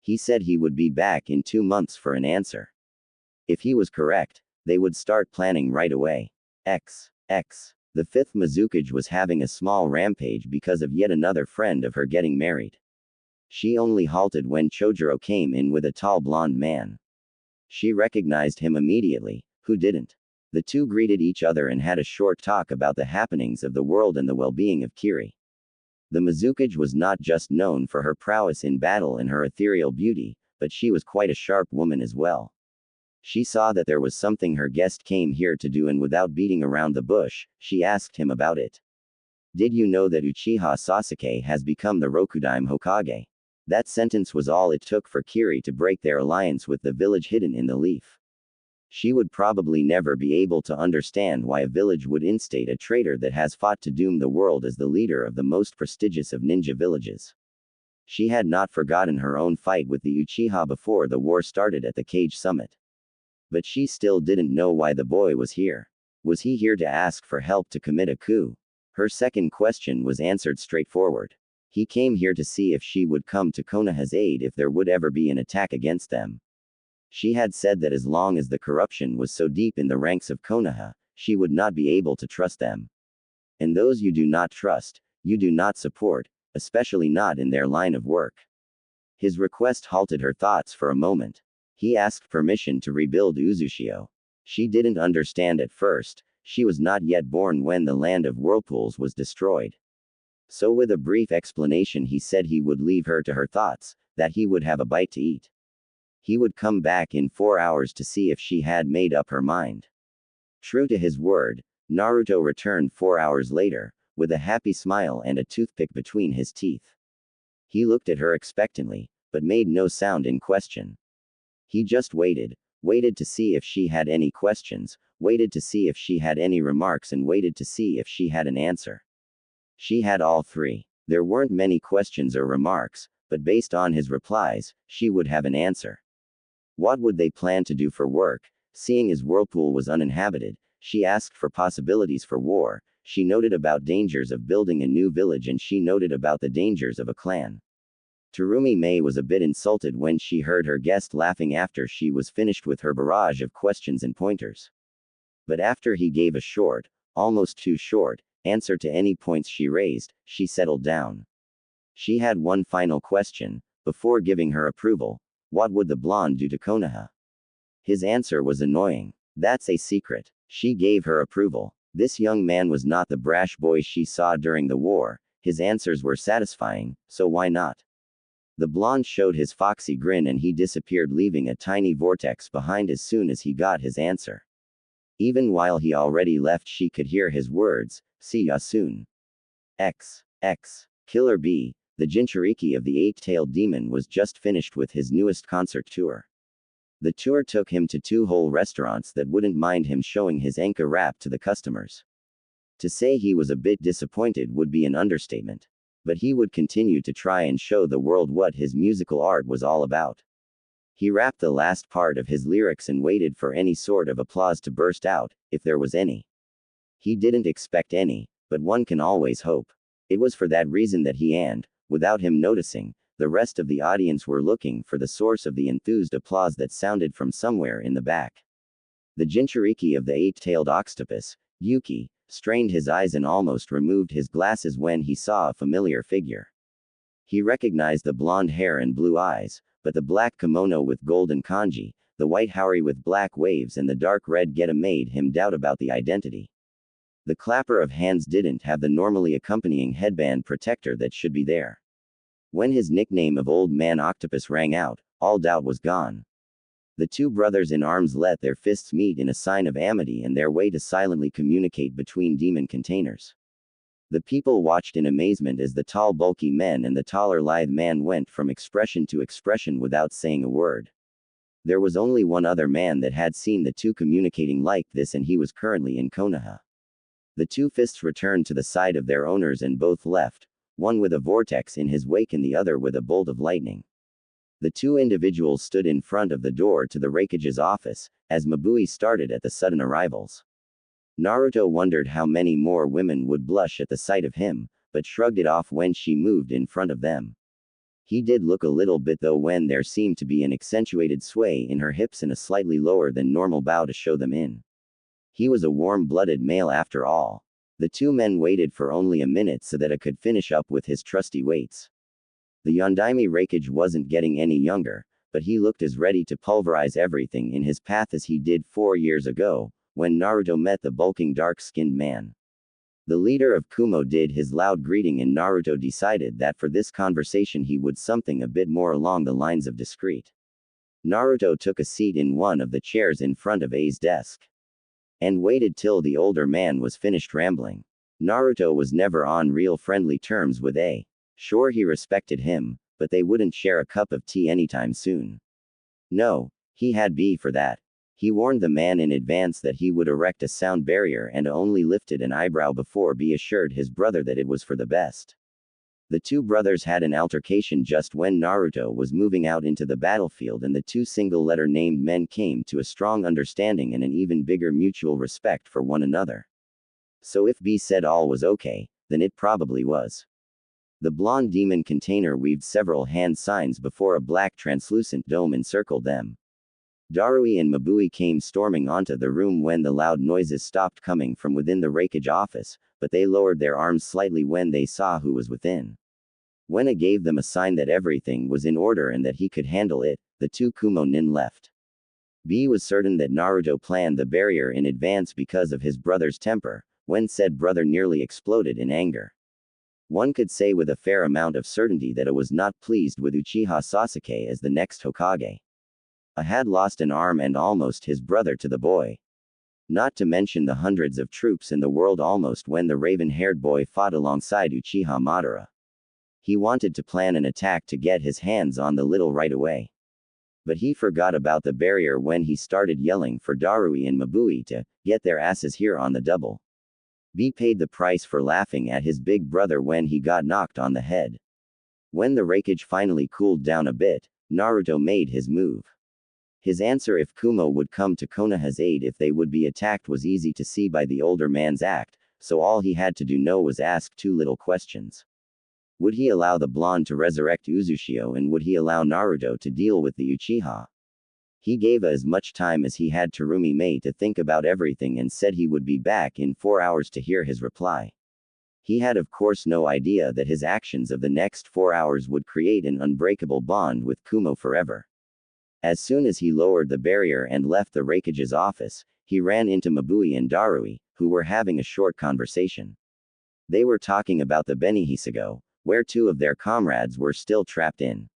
He said he would be back in 2 months for an answer. If he was correct, they would start planning right away. The 5th Mizukage was having a small rampage because of yet another friend of her getting married. She only halted when Chojuro came in with a tall blonde man. She recognized him immediately. Who didn't? The 2 greeted each other and had a short talk about the happenings of the world and the well-being of Kiri. The Mizukage was not just known for her prowess in battle and her ethereal beauty, but she was quite a sharp woman as well. She saw that there was something her guest came here to do and without beating around the bush, she asked him about it. Did you know that Uchiha Sasuke has become the Rokudaime Hokage? That sentence was all it took for Kiri to break their alliance with the village hidden in the leaf. She would probably never be able to understand why a village would instate a traitor that has fought to doom the world as the leader of the most prestigious of ninja villages. She had not forgotten her own fight with the Uchiha before the war started at the Cage Summit. But she still didn't know why the boy was here. Was he here to ask for help to commit a coup? Her second question was answered straightforward. He came here to see if she would come to Konoha's aid if there would ever be an attack against them. She had said that as long as the corruption was so deep in the ranks of Konoha, she would not be able to trust them. And those you do not trust, you do not support, especially not in their line of work. His request halted her thoughts for a moment. He asked permission to rebuild Uzushio. She didn't understand at first. She was not yet born when the land of whirlpools was destroyed. So with a brief explanation he said he would leave her to her thoughts, that he would have a bite to eat. He would come back in 4 hours to see if she had made up her mind. True to his word, Naruto returned 4 hours later, with a happy smile and a toothpick between his teeth. He looked at her expectantly, but made no sound in question. He just waited to see if she had any questions, waited to see if she had any remarks and waited to see if she had an answer. She had all 3. There weren't many questions or remarks, but based on his replies, she would have an answer. What would they plan to do for work? Seeing as Whirlpool was uninhabited, she asked for possibilities for war. She noted about dangers of building a new village and she noted about the dangers of a clan. Terumi May was a bit insulted when she heard her guest laughing after she was finished with her barrage of questions and pointers. But after he gave a short, almost too short, answer to any points she raised, she settled down. She had one final question. before giving her approval. What would the blonde do to Konoha? His answer was annoying. That's a secret. She gave her approval. This young man was not the brash boy she saw during the war. His answers were satisfying, so why not? The blonde showed his foxy grin and he disappeared, leaving a tiny vortex behind as soon as he got his answer. Even while he already left, she could hear his words, "See ya soon." Killer B, the Jinchuriki of the eight-tailed demon, was just finished with his newest concert tour. The tour took him to 2 whole restaurants that wouldn't mind him showing his Anko rap to the customers. To say he was a bit disappointed would be an understatement. But he would continue to try and show the world what his musical art was all about. He rapped the last part of his lyrics and waited for any sort of applause to burst out, if there was any. He didn't expect any, but one can always hope. It was for that reason that he and, without him noticing, the rest of the audience were looking for the source of the enthused applause that sounded from somewhere in the back. The Jinchuriki of the eight-tailed octopus, Yuki, strained his eyes and almost removed his glasses when he saw a familiar figure. He recognized the blonde hair and blue eyes, but the black kimono with golden kanji, the white haori with black waves and the dark red geta made him doubt about the identity. The clapper of hands didn't have the normally accompanying headband protector that should be there. When his nickname of Old Man Octopus rang out, all doubt was gone. The 2 brothers in arms let their fists meet in a sign of amity and their way to silently communicate between demon containers. The people watched in amazement as the tall bulky man and the taller lithe man went from expression to expression without saying a word. There was only one other man that had seen the 2 communicating like this, and he was currently in Konoha. The 2 fists returned to the side of their owners and both left, one with a vortex in his wake and the other with a bolt of lightning. The 2 individuals stood in front of the door to the Raikage's office, as Mabui started at the sudden arrivals. Naruto wondered how many more women would blush at the sight of him, but shrugged it off when she moved in front of them. He did look a little bit though when there seemed to be an accentuated sway in her hips and a slightly lower than normal bow to show them in. He was a warm-blooded male after all. The 2 men waited for only a minute so that it could finish up with his trusty weights. The Yondaime Raikage wasn't getting any younger, but he looked as ready to pulverize everything in his path as he did 4 years ago, when Naruto met the bulking dark-skinned man. The leader of Kumo did his loud greeting and Naruto decided that for this conversation he would something a bit more along the lines of discreet. Naruto took a seat in one of the chairs in front of A's desk. And waited till the older man was finished rambling. Naruto was never on real friendly terms with A. Sure, he respected him, but they wouldn't share a cup of tea anytime soon. No, he had B for that. He warned the man in advance that he would erect a sound barrier and only lifted an eyebrow before B assured his brother that it was for the best. The 2 brothers had an altercation just when Naruto was moving out into the battlefield, and the 2 single-letter named men came to a strong understanding and an even bigger mutual respect for one another. So if B said all was okay, then it probably was. The blonde demon container weaved several hand signs before a black translucent dome encircled them. Darui and Mabui came storming onto the room when the loud noises stopped coming from within the Raikage office, but they lowered their arms slightly when they saw who was within. When A gave them a sign that everything was in order and that he could handle it, the 2 Kumo nin left. B was certain that Naruto planned the barrier in advance because of his brother's temper, when said brother nearly exploded in anger. One could say with a fair amount of certainty that A was not pleased with Uchiha Sasuke as the next Hokage. A had lost an arm and almost his brother to the boy. Not to mention the hundreds of troops in the world almost when the raven-haired boy fought alongside Uchiha Madara. He wanted to plan an attack to get his hands on the little right away. But he forgot about the barrier when he started yelling for Darui and Mabui to get their asses here on the double. B paid the price for laughing at his big brother when he got knocked on the head. When the Raikage finally cooled down a bit, Naruto made his move. His answer if Kumo would come to Konoha's aid if they would be attacked was easy to see by the older man's act, so all he had to do now was ask 2 little questions. Would he allow the blonde to resurrect Uzushio, and would he allow Naruto to deal with the Uchiha? He gave as much time as he had to Rumi Mei to think about everything and said he would be back in 4 hours to hear his reply. He had of course no idea that his actions of the next 4 hours would create an unbreakable bond with Kumo forever. As soon as he lowered the barrier and left the Raikage's office, he ran into Mabui and Darui, who were having a short conversation. They were talking about the Benihisago, where two of their comrades were still trapped in.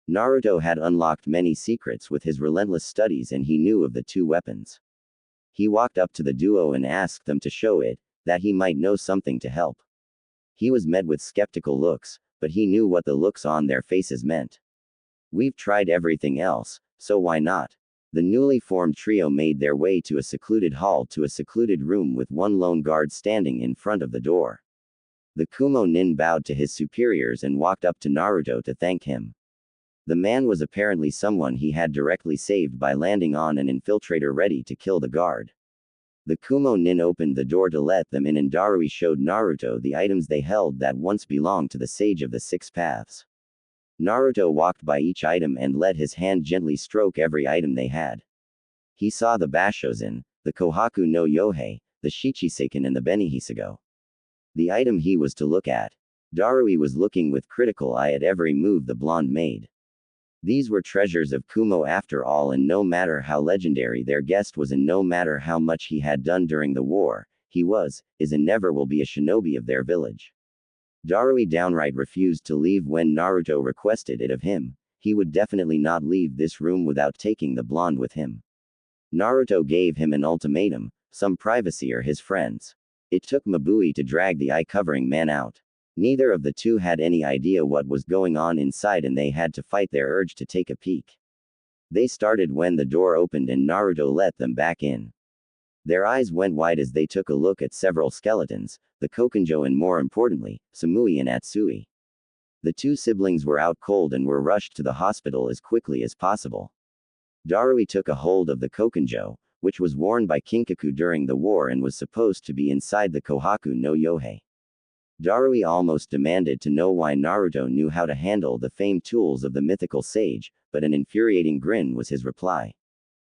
Naruto had unlocked many secrets with his relentless studies and he knew of the two weapons. He walked up to the duo and asked them to show it, that he might know something to help. He was met with skeptical looks, but he knew what the looks on their faces meant. We've tried everything else, so why not? The newly formed trio made their way to a secluded hall to a secluded room with one lone guard standing in front of the door. The Kumo nin bowed to his superiors and walked up to Naruto to thank him. The man was apparently someone he had directly saved by landing on an infiltrator ready to kill the guard. The Kumo nin opened the door to let them in and Darui showed Naruto the items they held that once belonged to the Sage of the Six Paths. Naruto walked by each item and let his hand gently stroke every item they had. He saw the Bashozin, the Kohaku no Yohei, the Shichiseiken and the Benihisago. The item he was to look at. Darui was looking with critical eye at every move the blonde made. These were treasures of Kumo after all, and no matter how legendary their guest was and no matter how much he had done during the war, he was, is and never will be a shinobi of their village. Darui downright refused to leave when Naruto requested it of him. He would definitely not leave this room without taking the blonde with him. Naruto gave him an ultimatum, some privacy or his friends. It took Mabui to drag the eye-covering man out. Neither of the two had any idea what was going on inside and they had to fight their urge to take a peek. They started when the door opened and Naruto let them back in. Their eyes went wide as they took a look at several skeletons, the Kokenjo and more importantly, Samui and Atsui. The two siblings were out cold and were rushed to the hospital as quickly as possible. Darui took a hold of the Kokenjo, which was worn by Kinkaku during the war and was supposed to be inside the Kohaku no Yohei. Darui almost demanded to know why Naruto knew how to handle the famed tools of the mythical sage, but an infuriating grin was his reply.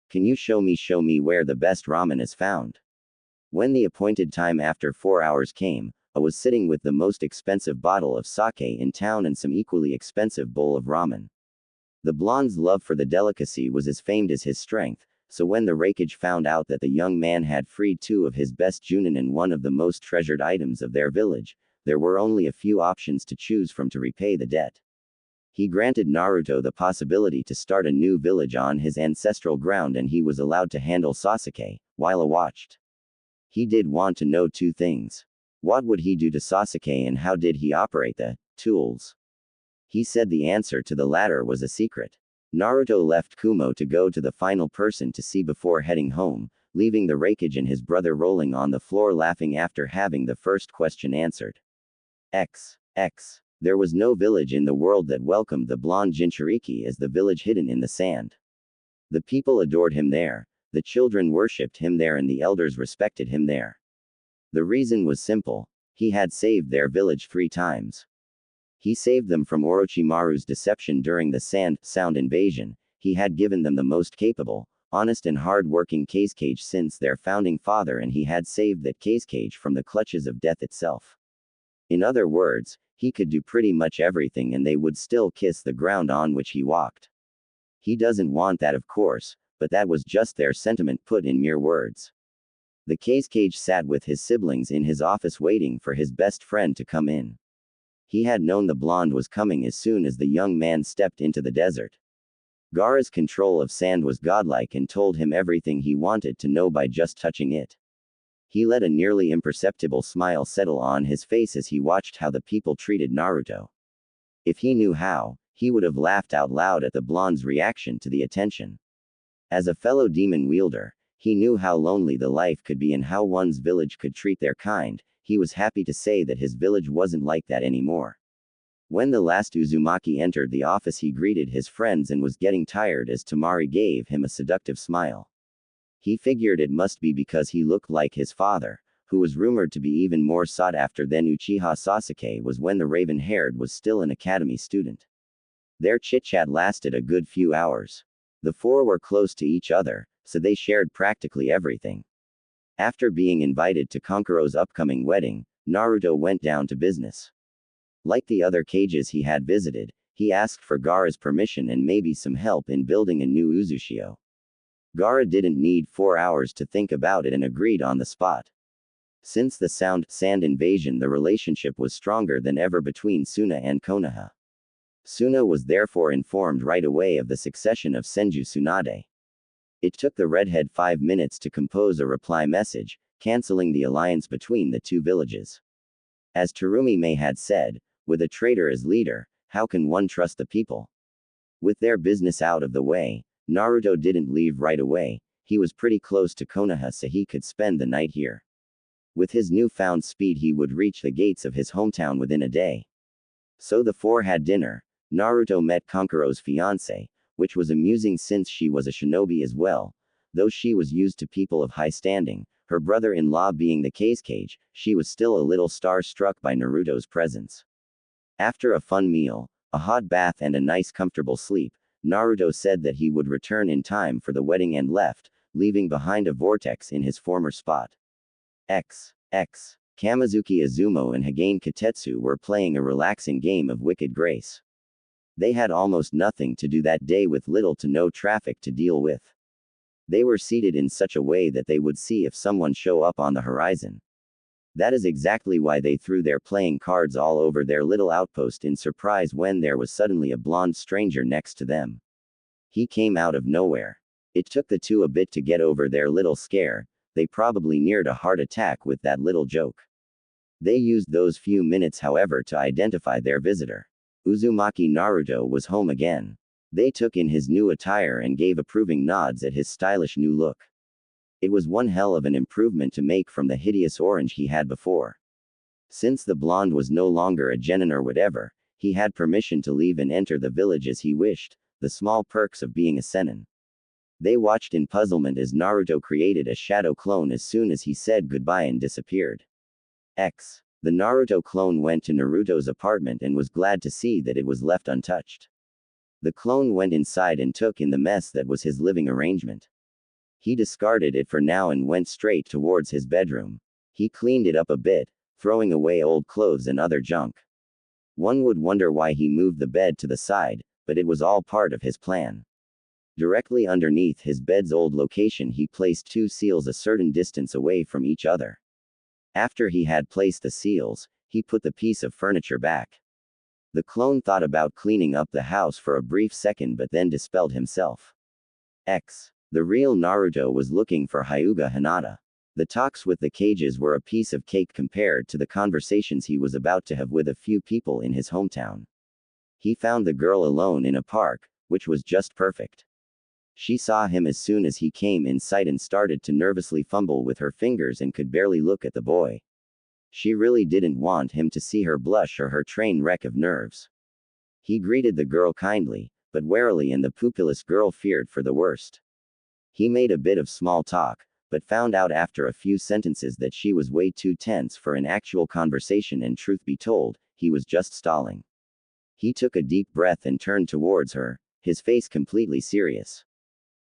Can you show me where the best ramen is found? When the appointed time after 4 hours came, I was sitting with the most expensive bottle of sake in town and some equally expensive bowl of ramen. The blonde's love for the delicacy was as famed as his strength, so when the Raikage found out that the young man had freed two of his best junin and one of the most treasured items of their village, there were only a few options to choose from to repay the debt. He granted Naruto the possibility to start a new village on his ancestral ground and he was allowed to handle Sasuke, while he watched. He did want to know two things. What would he do to Sasuke and how did he operate the tools? He said the answer to the latter was a secret. Naruto left Kumo to go to the final person to see before heading home, leaving the Raikage and his brother rolling on the floor laughing after having the first question answered. There was no village in the world that welcomed the blonde Jinchuriki as the village hidden in the sand. The people adored him there, the children worshipped him there and the elders respected him there. The reason was simple. He had saved their village 3 times. He saved them from Orochimaru's deception during the sound invasion. He had given them the most capable, honest and hard-working Kazekage since their founding father and he had saved that Kazekage from the clutches of death itself. In other words, he could do pretty much everything and they would still kiss the ground on which he walked. He doesn't want that of course, but that was just their sentiment put in mere words. The Kazekage sat with his siblings in his office waiting for his best friend to come in. He had known the blonde was coming as soon as the young man stepped into the desert. Gaara's control of sand was godlike and told him everything he wanted to know by just touching it. He let a nearly imperceptible smile settle on his face as he watched how the people treated Naruto. If he knew how, he would have laughed out loud at the blonde's reaction to the attention. As a fellow demon wielder, he knew how lonely the life could be and how one's village could treat their kind. He was happy to say that his village wasn't like that anymore. When the last Uzumaki entered the office he greeted his friends and was getting tired as Tamari gave him a seductive smile. He figured it must be because he looked like his father, who was rumored to be even more sought after than Uchiha Sasuke was when the raven-haired was still an academy student. Their chit-chat lasted a good few hours. The four were close to each other, so they shared practically everything. After being invited to Konkuro's upcoming wedding, Naruto went down to business. Like the other cages he had visited, he asked for Gaara's permission and maybe some help in building a new Uzushio. Gaara didn't need 4 hours to think about it and agreed on the spot. Since the sand invasion, the relationship was stronger than ever between Suna and Konoha. Suna was therefore informed right away of the succession of Senju Tsunade. It took the redhead 5 minutes to compose a reply message, canceling the alliance between the two villages. As Terumi May had said, with a traitor as leader, how can one trust the people? With their business out of the way, Naruto didn't leave right away. He was pretty close to Konoha, so he could spend the night here. With his newfound speed, he would reach the gates of his hometown within a day. So the four had dinner. Naruto met Kankuro's fiancée, which was amusing since she was a shinobi as well. Though she was used to people of high standing, her brother-in-law being the Kazekage, she was still a little star-struck by Naruto's presence. After a fun meal, a hot bath and a nice comfortable sleep, Naruto said that he would return in time for the wedding and left, leaving behind a vortex in his former spot. Kamizuki Izumo and Hagane Katetsu were playing a relaxing game of Wicked Grace. They had almost nothing to do that day with little to no traffic to deal with. They were seated in such a way that they would see if someone show up on the horizon. That is exactly why they threw their playing cards all over their little outpost in surprise when there was suddenly a blonde stranger next to them. He came out of nowhere. It took the two a bit to get over their little scare. They probably neared a heart attack with that little joke. They used those few minutes, however, to identify their visitor. Uzumaki Naruto was home again. They took in his new attire and gave approving nods at his stylish new look. It was one hell of an improvement to make from the hideous orange he had before. Since the blonde was no longer a genin or whatever, he had permission to leave and enter the village as he wished, the small perks of being a senin. They watched in puzzlement as Naruto created a shadow clone as soon as he said goodbye and disappeared. The Naruto clone went to Naruto's apartment and was glad to see that it was left untouched. The clone went inside and took in the mess that was his living arrangement. He discarded it for now and went straight towards his bedroom. He cleaned it up a bit, throwing away old clothes and other junk. One would wonder why he moved the bed to the side, but it was all part of his plan. Directly underneath his bed's old location, he placed two seals a certain distance away from each other. After he had placed the seals, he put the piece of furniture back. The clone thought about cleaning up the house for a brief second but then dispelled himself. The real Naruto was looking for Hyuga Hinata. The talks with the cages were a piece of cake compared to the conversations he was about to have with a few people in his hometown. He found the girl alone in a park, which was just perfect. She saw him as soon as he came in sight and started to nervously fumble with her fingers and could barely look at the boy. She really didn't want him to see her blush or her train wreck of nerves. He greeted the girl kindly, but warily, and the pupilless girl feared for the worst. He made a bit of small talk, but found out after a few sentences that she was way too tense for an actual conversation, and truth be told, he was just stalling. He took a deep breath and turned towards her, his face completely serious.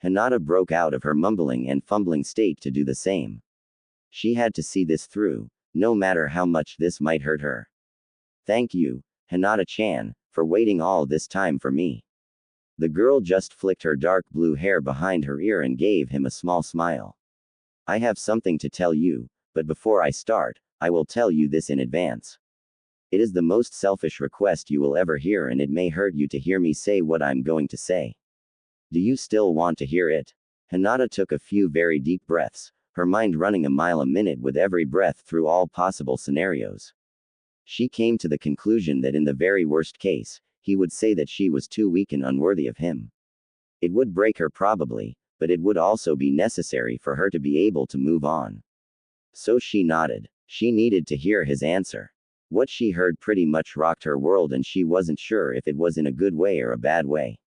Hinata broke out of her mumbling and fumbling state to do the same. She had to see this through, no matter how much this might hurt her. Thank you, Hinata-chan, for waiting all this time for me. The girl just flicked her dark blue hair behind her ear and gave him a small smile. I have something to tell you, but before I start, I will tell you this in advance. It is the most selfish request you will ever hear, and it may hurt you to hear me say what I'm going to say. Do you still want to hear it? Hinata took a few very deep breaths, her mind running a mile a minute with every breath through all possible scenarios. She came to the conclusion that in the very worst case, he would say that she was too weak and unworthy of him. It would break her probably, but it would also be necessary for her to be able to move on. So she nodded. She needed to hear his answer. What she heard pretty much rocked her world, and she wasn't sure if it was in a good way or a bad way.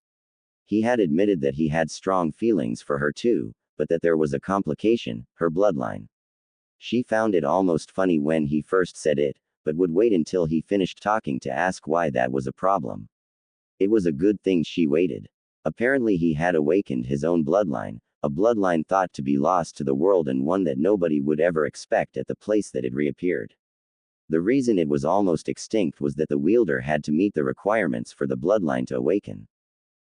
He had admitted that he had strong feelings for her too, but that there was a complication, her bloodline. She found it almost funny when he first said it, but would wait until he finished talking to ask why that was a problem. It was a good thing she waited. Apparently he had awakened his own bloodline, a bloodline thought to be lost to the world and one that nobody would ever expect at the place that it reappeared. The reason it was almost extinct was that the wielder had to meet the requirements for the bloodline to awaken.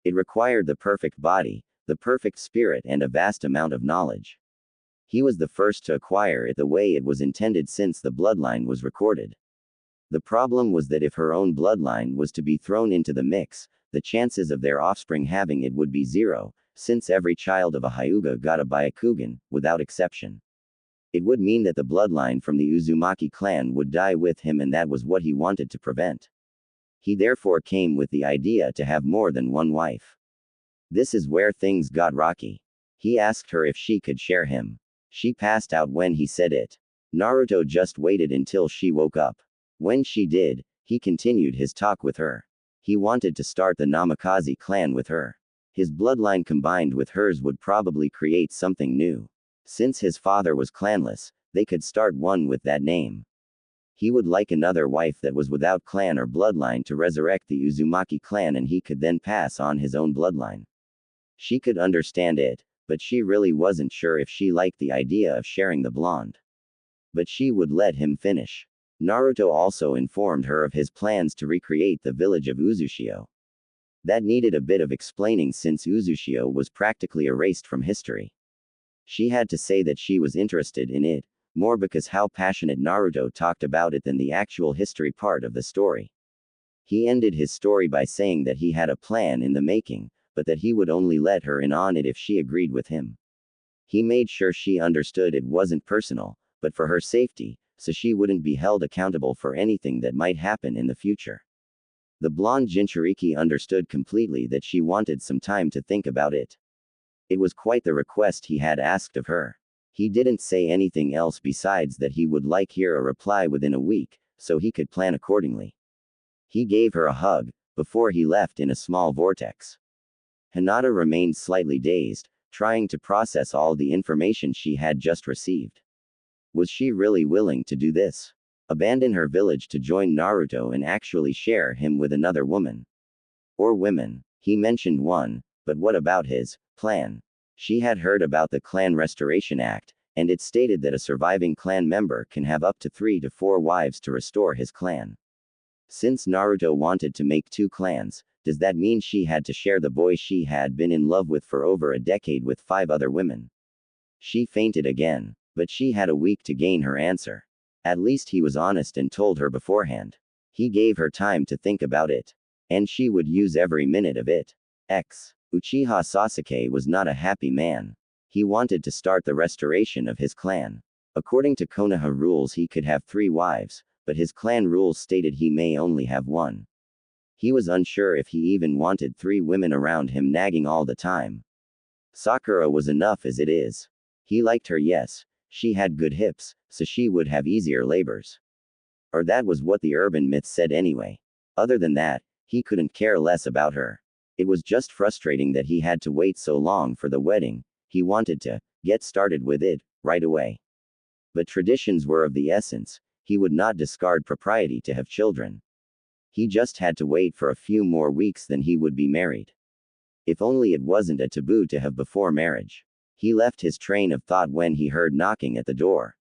It required the perfect body, the perfect spirit, and a vast amount of knowledge. He was the first to acquire it the way it was intended since the bloodline was recorded. The problem was that if her own bloodline was to be thrown into the mix, the chances of their offspring having it would be zero, since every child of a Hyuga got a Byakugan, without exception. It would mean that the bloodline from the Uzumaki clan would die with him, and that was what he wanted to prevent. He therefore came with the idea to have more than one wife. This is where things got rocky. He asked her if she could share him. She passed out when he said it. Naruto just waited until she woke up. When she did, he continued his talk with her. He wanted to start the Namikaze clan with her. His bloodline combined with hers would probably create something new. Since his father was clanless, they could start one with that name. He would like another wife that was without clan or bloodline to resurrect the Uzumaki clan, and he could then pass on his own bloodline. She could understand it, but she really wasn't sure if she liked the idea of sharing the blonde. But she would let him finish. Naruto also informed her of his plans to recreate the village of Uzushio. That needed a bit of explaining since Uzushio was practically erased from history. She had to say that she was interested in it, more because how passionate Naruto talked about it than the actual history part of the story. He ended his story by saying that he had a plan in the making, but that he would only let her in on it if she agreed with him. He made sure she understood it wasn't personal, but for her safety, so she wouldn't be held accountable for anything that might happen in the future. The blonde Jinchuriki understood completely that she wanted some time to think about it. It was quite the request he had asked of her. He didn't say anything else besides that he would like hear a reply within a week, so he could plan accordingly. He gave her a hug, before he left in a small vortex. Hinata remained slightly dazed, trying to process all the information she had just received. Was she really willing to do this? Abandon her village to join Naruto and actually share him with another woman? Or women? He mentioned one, but what about his plan? She had heard about the Clan Restoration Act, and it stated that a surviving clan member can have up to 3 to 4 wives to restore his clan. Since Naruto wanted to make 2 clans, does that mean she had to share the boy she had been in love with for over a decade with 5 other women? She fainted again, but she had a week to gain her answer. At least he was honest and told her beforehand. He gave her time to think about it. And she would use every minute of it. Uchiha Sasuke was not a happy man. He wanted to start the restoration of his clan. According to Konoha rules, he could have 3 wives, but his clan rules stated he may only have 1. He was unsure if he even wanted 3 women around him nagging all the time. Sakura was enough as it is. He liked her, yes. She had good hips, so she would have easier labors. Or that was what the urban myth said anyway. Other than that, he couldn't care less about her. It was just frustrating that he had to wait so long for the wedding. He wanted to get started with it right away. But traditions were of the essence. He would not discard propriety to have children. He just had to wait for a few more weeks, then he would be married. If only it wasn't a taboo to have before marriage. He left his train of thought when he heard knocking at the door.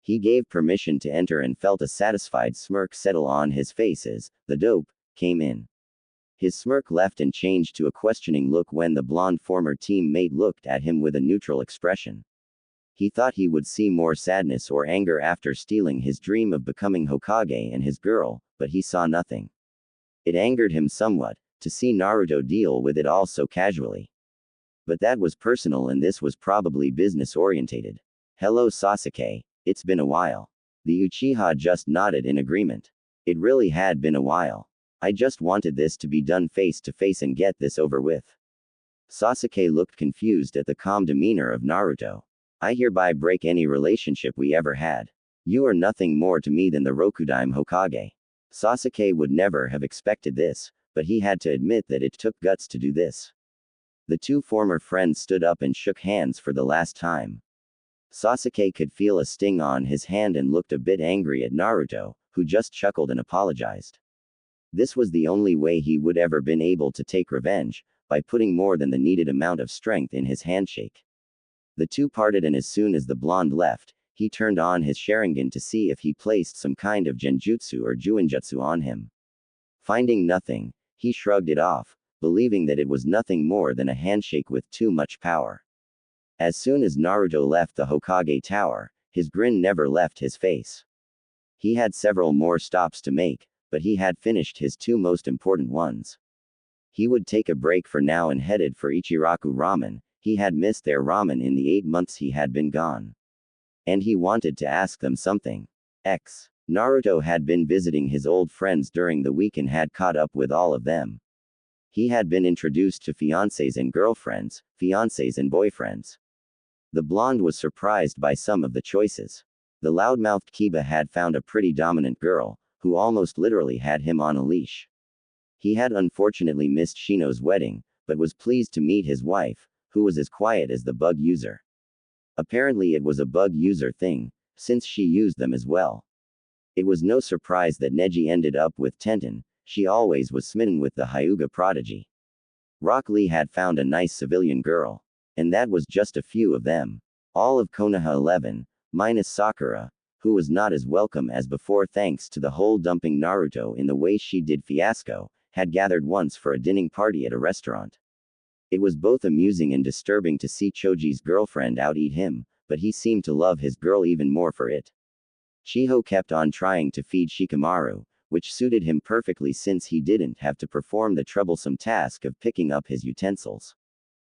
He gave permission to enter and felt a satisfied smirk settle on his face as the dope came in. His smirk left and changed to a questioning look when the blonde former teammate looked at him with a neutral expression. He thought he would see more sadness or anger after stealing his dream of becoming Hokage and his girl, but he saw nothing. It angered him somewhat to see Naruto deal with it all so casually. But that was personal and this was probably business-orientated. Hello Sasuke, it's been a while. The Uchiha just nodded in agreement. It really had been a while. I just wanted this to be done face to face and get this over with. Sasuke looked confused at the calm demeanor of Naruto. I hereby break any relationship we ever had. You are nothing more to me than the Rokudaime Hokage. Sasuke would never have expected this, but he had to admit that it took guts to do this. The 2 former friends stood up and shook hands for the last time. Sasuke could feel a sting on his hand and looked a bit angry at Naruto, who just chuckled and apologized. This was the only way he would ever been able to take revenge, by putting more than the needed amount of strength in his handshake. The 2 parted, and as soon as the blonde left, he turned on his Sharingan to see if he placed some kind of genjutsu or juinjutsu on him. Finding nothing, he shrugged it off, believing that it was nothing more than a handshake with too much power. As soon as Naruto left the Hokage Tower, his grin never left his face. He had several more stops to make, but he had finished his two most important ones. He would take a break for now and headed for Ichiraku Ramen. He had missed their ramen in the 8 months he had been gone. And he wanted to ask them something. Naruto had been visiting his old friends during the week and had caught up with all of them. He had been introduced to fiancés and girlfriends, fiancés and boyfriends. The blonde was surprised by some of the choices. The loudmouthed Kiba had found a pretty dominant girl, who almost literally had him on a leash. He had unfortunately missed Shino's wedding, but was pleased to meet his wife, who was as quiet as the bug user. Apparently it was a bug user thing, since she used them as well. It was no surprise that Neji ended up with Tenten. She always was smitten with the Hyuga prodigy. Rock Lee had found a nice civilian girl. And that was just a few of them. All of Konoha 11, minus Sakura, who was not as welcome as before thanks to the whole dumping Naruto in the way she did fiasco, had gathered once for a dinner party at a restaurant. It was both amusing and disturbing to see Choji's girlfriend out-eat him, but he seemed to love his girl even more for it. Chiho kept on trying to feed Shikamaru, which suited him perfectly since he didn't have to perform the troublesome task of picking up his utensils.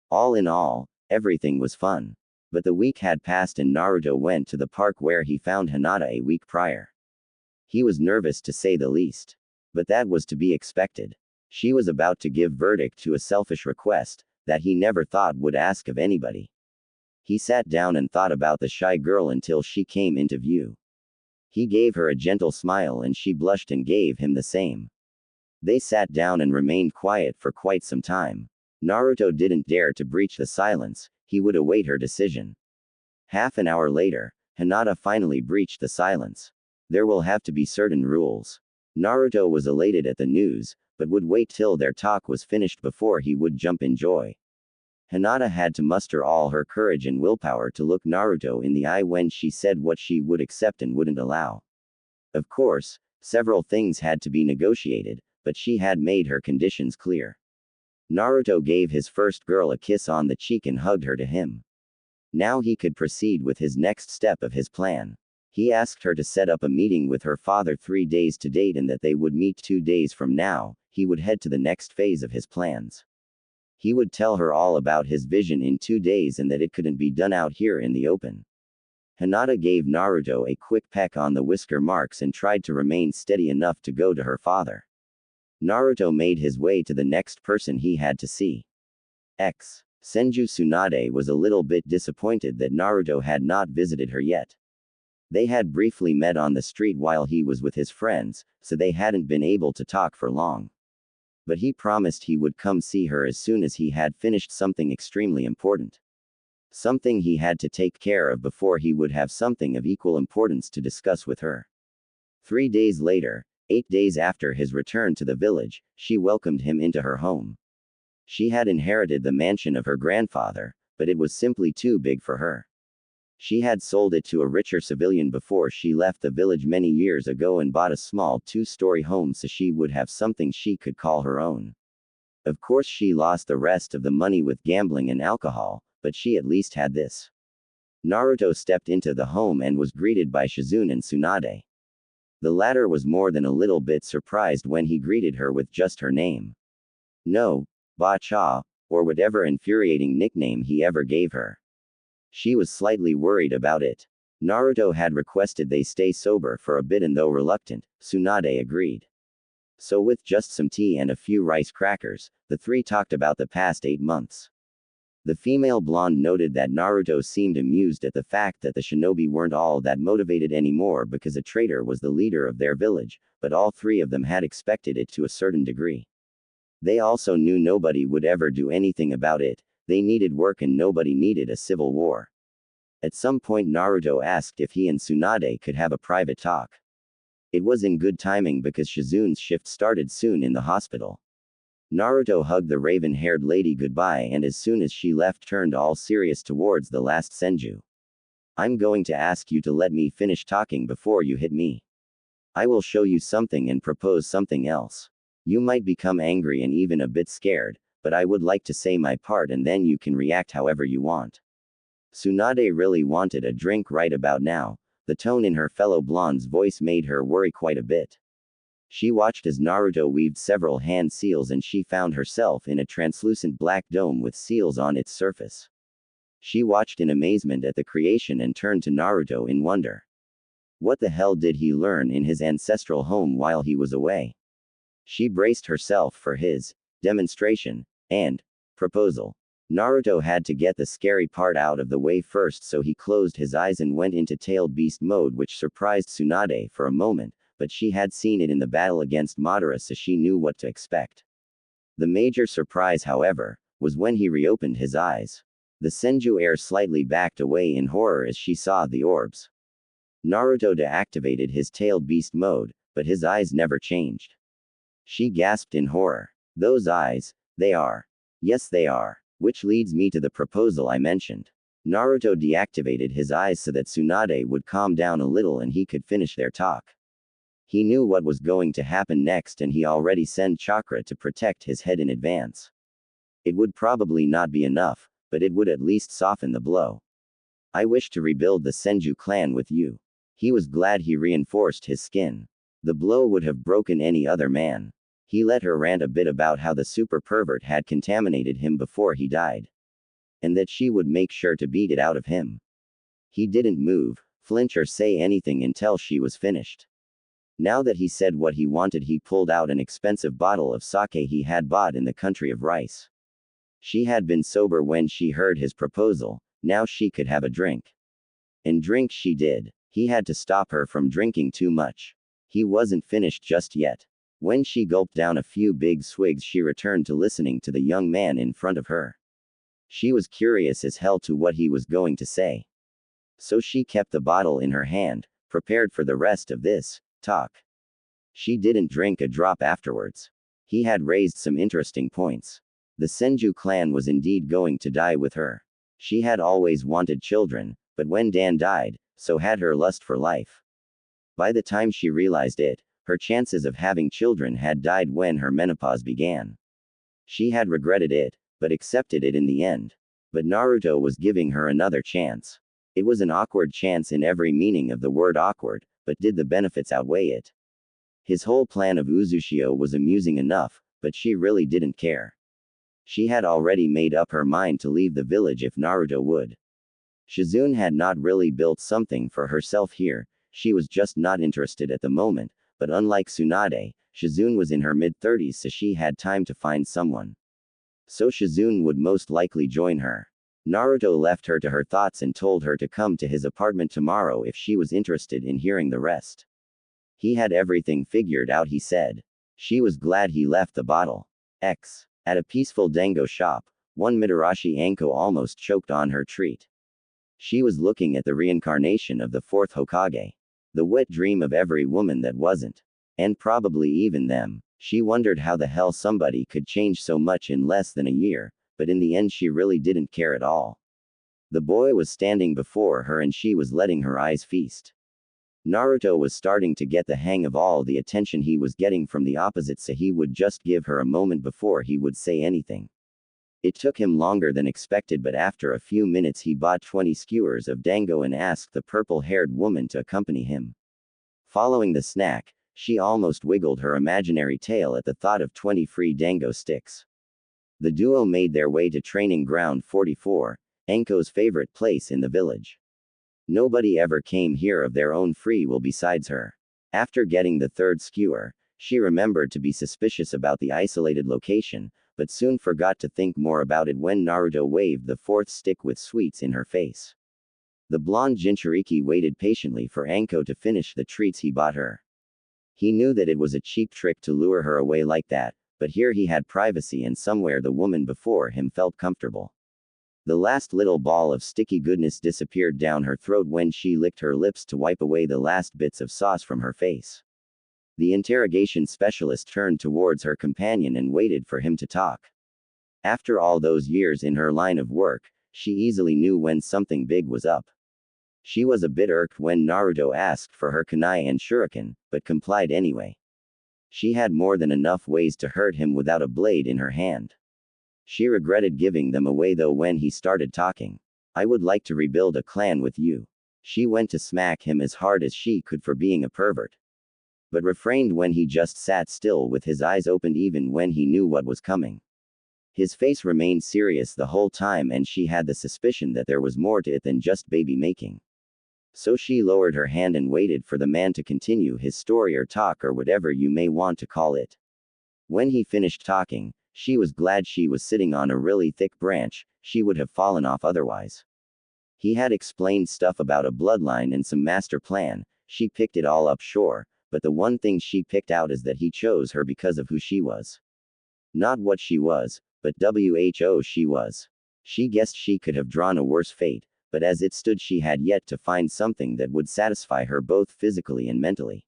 All in all, everything was fun. But the week had passed and Naruto went to the park where he found Hinata a week prior. He was nervous to say the least. But that was to be expected. She was about to give verdict to a selfish request that he never thought would ask of anybody. He sat down and thought about the shy girl until she came into view. He gave her a gentle smile and she blushed and gave him the same. They sat down and remained quiet for quite some time. Naruto didn't dare to breach the silence, he would await her decision. Half an hour later, Hinata finally breached the silence. There will have to be certain rules. Naruto was elated at the news, but would wait till their talk was finished before he would jump in joy. Hinata had to muster all her courage and willpower to look Naruto in the eye when she said what she would accept and wouldn't allow. Of course, several things had to be negotiated, but she had made her conditions clear. Naruto gave his first girl a kiss on the cheek and hugged her to him. Now he could proceed with his next step of his plan. He asked her to set up a meeting with her father 3 days to date and that they would meet 2 days from now. He would head to the next phase of his plans. He would tell her all about his vision in 2 days and that it couldn't be done out here in the open. Hinata gave Naruto a quick peck on the whisker marks and tried to remain steady enough to go to her father. Naruto made his way to the next person he had to see. Senju Tsunade was a little bit disappointed that Naruto had not visited her yet. They had briefly met on the street while he was with his friends, so they hadn't been able to talk for long. But he promised he would come see her as soon as he had finished something extremely important. Something he had to take care of before he would have something of equal importance to discuss with her. 3 days later, 8 days after his return to the village, she welcomed him into her home. She had inherited the mansion of her grandfather, but it was simply too big for her. She had sold it to a richer civilian before she left the village many years ago and bought a small 2-story home so she would have something she could call her own. Of course she lost the rest of the money with gambling and alcohol, but she at least had this. Naruto stepped into the home and was greeted by Shizune and Tsunade. The latter was more than a little bit surprised when he greeted her with just her name. No, Ba-cha, or whatever infuriating nickname he ever gave her. She was slightly worried about it. Naruto had requested they stay sober for a bit and though reluctant, Tsunade agreed. So with just some tea and a few rice crackers, the three talked about the past 8 months. The female blonde noted that Naruto seemed amused at the fact that the shinobi weren't all that motivated anymore because a traitor was the leader of their village, but all 3 of them had expected it to a certain degree. They also knew nobody would ever do anything about it, they needed work and nobody needed a civil war. At some point Naruto asked if he and Tsunade could have a private talk. It was in good timing because Shizune's shift started soon in the hospital. Naruto hugged the raven-haired lady goodbye and as soon as she left turned all serious towards the last Senju. I'm going to ask you to let me finish talking before you hit me. I will show you something and propose something else. You might become angry and even a bit scared, but I would like to say my part and then you can react however you want. Tsunade really wanted a drink right about now. The tone in her fellow blonde's voice made her worry quite a bit. She watched as Naruto weaved several hand seals and she found herself in a translucent black dome with seals on its surface. She watched in amazement at the creation and turned to Naruto in wonder. What the hell did he learn in his ancestral home while he was away? She braced herself for his demonstration and proposal. Naruto had to get the scary part out of the way first, so he closed his eyes and went into tailed beast mode, which surprised Tsunade for a moment, but she had seen it in the battle against Madara, so she knew what to expect. The major surprise, however, was when he reopened his eyes. The Senju heir slightly backed away in horror as she saw the orbs. Naruto deactivated his tailed beast mode, but his eyes never changed. She gasped in horror. Those eyes, they are. Yes, they are. Which leads me to the proposal I mentioned. Naruto deactivated his eyes so that Tsunade would calm down a little and he could finish their talk. He knew what was going to happen next and he already sent chakra to protect his head in advance. It would probably not be enough, but it would at least soften the blow. I wish to rebuild the Senju clan with you. He was glad he reinforced his skin. The blow would have broken any other man. He let her rant a bit about how the super pervert had contaminated him before he died. And that she would make sure to beat it out of him. He didn't move, flinch or say anything until she was finished. Now that he said what he wanted, he pulled out an expensive bottle of sake he had bought in the country of rice. She had been sober when she heard his proposal, now she could have a drink. And drink she did. He had to stop her from drinking too much. He wasn't finished just yet. When she gulped down a few big swigs, she returned to listening to the young man in front of her. She was curious as hell to what he was going to say. So she kept the bottle in her hand, prepared for the rest of this talk. She didn't drink a drop afterwards. He had raised some interesting points. The Senju clan was indeed going to die with her. She had always wanted children, but when Dan died, so had her lust for life. By the time she realized it, her chances of having children had died when her menopause began. She had regretted it, but accepted it in the end. But Naruto was giving her another chance. It was an awkward chance in every meaning of the word awkward, but did the benefits outweigh it? His whole plan of Uzushio was amusing enough, but she really didn't care. She had already made up her mind to leave the village if Naruto would. Shizune had not really built something for herself here, she was just not interested at the moment, but unlike Tsunade, Shizune was in her mid-30s, so she had time to find someone. So Shizune would most likely join her. Naruto left her to her thoughts and told her to come to his apartment tomorrow if she was interested in hearing the rest. He had everything figured out, he said. She was glad he left the bottle. At a peaceful dango shop, one Mitarashi Anko almost choked on her treat. She was looking at the reincarnation of the fourth Hokage. The wet dream of every woman that wasn't. And probably even them. She wondered how the hell somebody could change so much in less than a year, but in the end she really didn't care at all. The boy was standing before her and she was letting her eyes feast. Naruto was starting to get the hang of all the attention he was getting from the opposite, so he would just give her a moment before he would say anything. It took him longer than expected, but after a few minutes he bought 20 skewers of dango and asked the purple-haired woman to accompany him. Following the snack, she almost wiggled her imaginary tail at the thought of 20 free dango sticks. The duo made their way to Training Ground 44, Anko's favorite place in the village. Nobody ever came here of their own free will besides her. After getting the third skewer, she remembered to be suspicious about the isolated location, but soon forgot to think more about it when Naruto waved the fourth stick with sweets in her face. The blonde Jinchuriki waited patiently for Anko to finish the treats he bought her. He knew that it was a cheap trick to lure her away like that, but here he had privacy and somewhere the woman before him felt comfortable. The last little ball of sticky goodness disappeared down her throat when she licked her lips to wipe away the last bits of sauce from her face. The interrogation specialist turned towards her companion and waited for him to talk. After all those years in her line of work, she easily knew when something big was up. She was a bit irked when Naruto asked for her kunai and shuriken, but complied anyway. She had more than enough ways to hurt him without a blade in her hand. She regretted giving them away though when he started talking. I would like to rebuild a clan with you. She went to smack him as hard as she could for being a pervert, but refrained when he just sat still with his eyes opened even when he knew what was coming. His face remained serious the whole time and she had the suspicion that there was more to it than just baby making. So she lowered her hand and waited for the man to continue his story or talk or whatever you may want to call it. When he finished talking, she was glad she was sitting on a really thick branch, she would have fallen off otherwise. He had explained stuff about a bloodline and some master plan, she picked it all up sure, but the one thing she picked out is that he chose her because of who she was. Not what she was, but who she was. She guessed she could have drawn a worse fate, but as it stood she had yet to find something that would satisfy her both physically and mentally.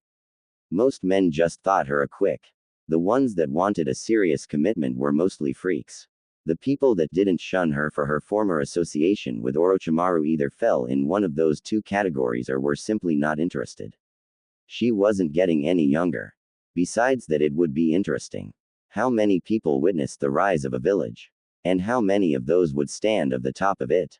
Most men just thought her a quick. The ones that wanted a serious commitment were mostly freaks. The people that didn't shun her for her former association with Orochimaru either fell in one of those two categories or were simply not interested. She wasn't getting any younger. Besides that, it would be interesting. How many people witnessed the rise of a village? And how many of those would stand at the top of it?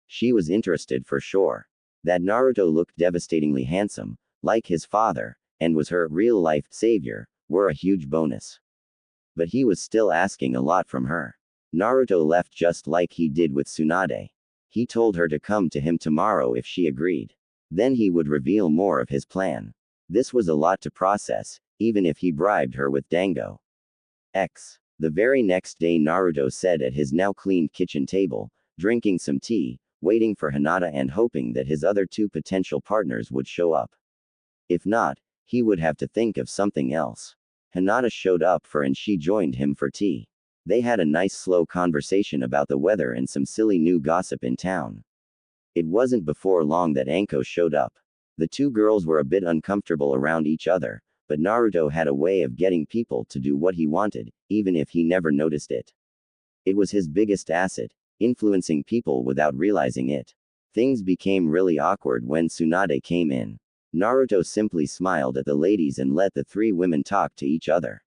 She was interested for sure. That Naruto looked devastatingly handsome, like his father, and was her real-life savior, were a huge bonus. But he was still asking a lot from her. Naruto left just like he did with Tsunade. He told her to come to him tomorrow if she agreed. Then he would reveal more of his plan. This was a lot to process, even if he bribed her with Dango X. The very next day Naruto sat at his now cleaned kitchen table, drinking some tea, waiting for Hinata and hoping that his other two potential partners would show up. If not, he would have to think of something else. Hinata showed up and she joined him for tea. They had a nice slow conversation about the weather and some silly new gossip in town. It wasn't before long that Anko showed up. The two girls were a bit uncomfortable around each other, but Naruto had a way of getting people to do what he wanted, even if he never noticed it. It was his biggest asset, influencing people without realizing it. Things became really awkward when Tsunade came in. Naruto simply smiled at the ladies and let the three women talk to each other.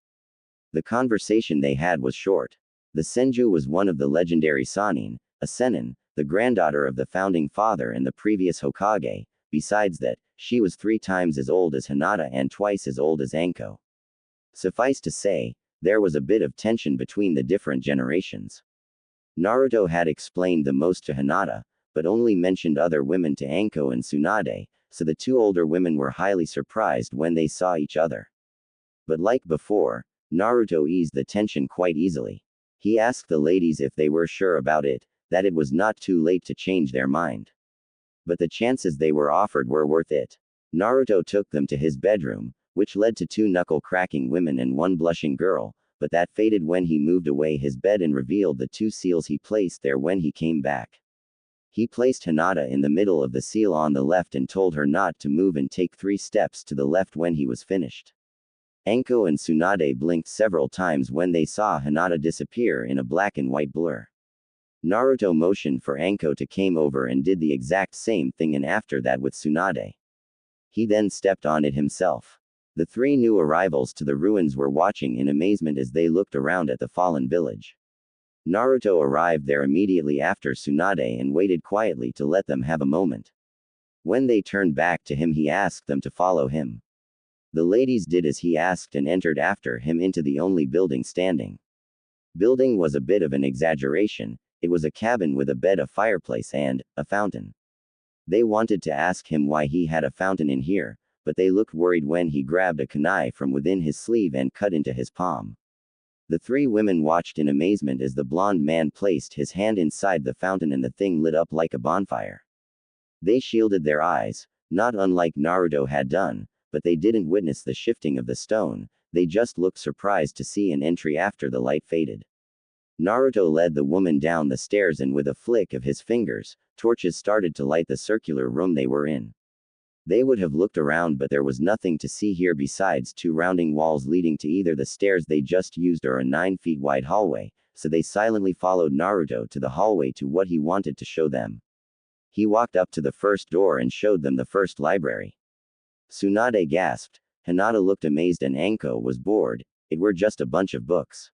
The conversation they had was short. The Senju was one of the legendary Sannin, a Sennin, the granddaughter of the founding father and the previous Hokage. Besides that, she was 3 times as old as Hinata and twice as old as Anko. Suffice to say, there was a bit of tension between the different generations. Naruto had explained the most to Hinata, but only mentioned other women to Anko and Tsunade, so the two older women were highly surprised when they saw each other. But like before, Naruto eased the tension quite easily. He asked the ladies if they were sure about it, that it was not too late to change their mind. But the chances they were offered were worth it. Naruto took them to his bedroom, which led to 2 knuckle-cracking women and 1 blushing girl, but that faded when he moved away his bed and revealed the 2 seals he placed there when he came back. He placed Hinata in the middle of the seal on the left and told her not to move and take 3 steps to the left when he was finished. Anko and Tsunade blinked several times when they saw Hinata disappear in a black and white blur. Naruto motioned for Anko to come over and did the exact same thing, and after that with Tsunade. He then stepped on it himself. The 3 new arrivals to the ruins were watching in amazement as they looked around at the fallen village. Naruto arrived there immediately after Tsunade and waited quietly to let them have a moment. When they turned back to him, he asked them to follow him. The ladies did as he asked and entered after him into the only building standing. Building was a bit of an exaggeration. It was a cabin with a bed, a fireplace, and a fountain. They wanted to ask him why he had a fountain in here, but they looked worried when he grabbed a kunai from within his sleeve and cut into his palm. The 3 women watched in amazement as the blonde man placed his hand inside the fountain and the thing lit up like a bonfire. They shielded their eyes, not unlike Naruto had done, but they didn't witness the shifting of the stone, they just looked surprised to see an entry after the light faded. Naruto led the woman down the stairs and with a flick of his fingers, torches started to light the circular room they were in. They would have looked around, but there was nothing to see here besides 2 rounding walls leading to either the stairs they just used or a 9 feet wide hallway, so they silently followed Naruto to the hallway to what he wanted to show them. He walked up to the first door and showed them the first library. Tsunade gasped. Hinata looked amazed and Anko was bored. It were just a bunch of books.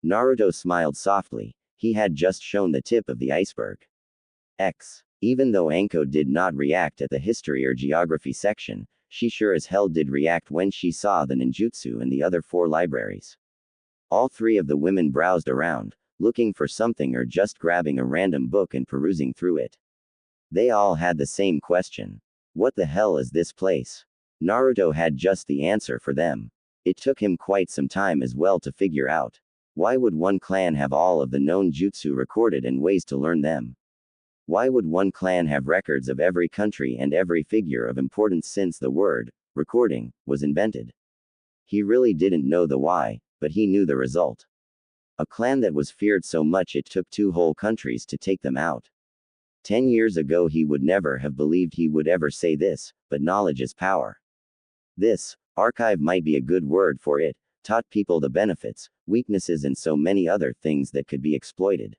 Naruto smiled softly. He had just shown the tip of the iceberg. Even though Anko did not react at the history or geography section, she sure as hell did react when she saw the ninjutsu in the other 4 libraries. All 3 of the women browsed around, looking for something or just grabbing a random book and perusing through it. They all had the same question. What the hell is this place? Naruto had just the answer for them. It took him quite some time as well to figure out. Why would one clan have all of the known jutsu recorded and ways to learn them? Why would one clan have records of every country and every figure of importance since the word, recording, was invented? He really didn't know the why, but he knew the result. A clan that was feared so much it took 2 whole countries to take them out. 10 years ago he would never have believed he would ever say this, but knowledge is power. This archive might be a good word for it, taught people the benefits, weaknesses and so many other things that could be exploited.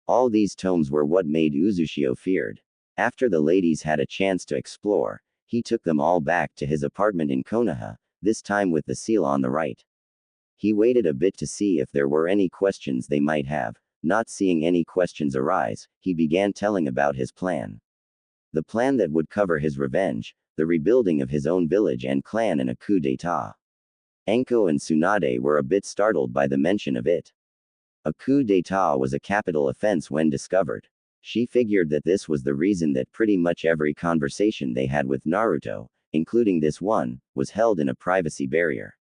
All these tomes were what made Uzushio feared. After the ladies had a chance to explore, he took them all back to his apartment in Konoha, this time with the seal on the right. He waited a bit to see if there were any questions they might have. Not seeing any questions arise, he began telling about his plan. The plan that would cover his revenge, the rebuilding of his own village and clan and a coup d'état. Anko and Tsunade were a bit startled by the mention of it. A coup d'état was a capital offense when discovered. She figured that this was the reason that pretty much every conversation they had with Naruto, including this one, was held in a privacy barrier.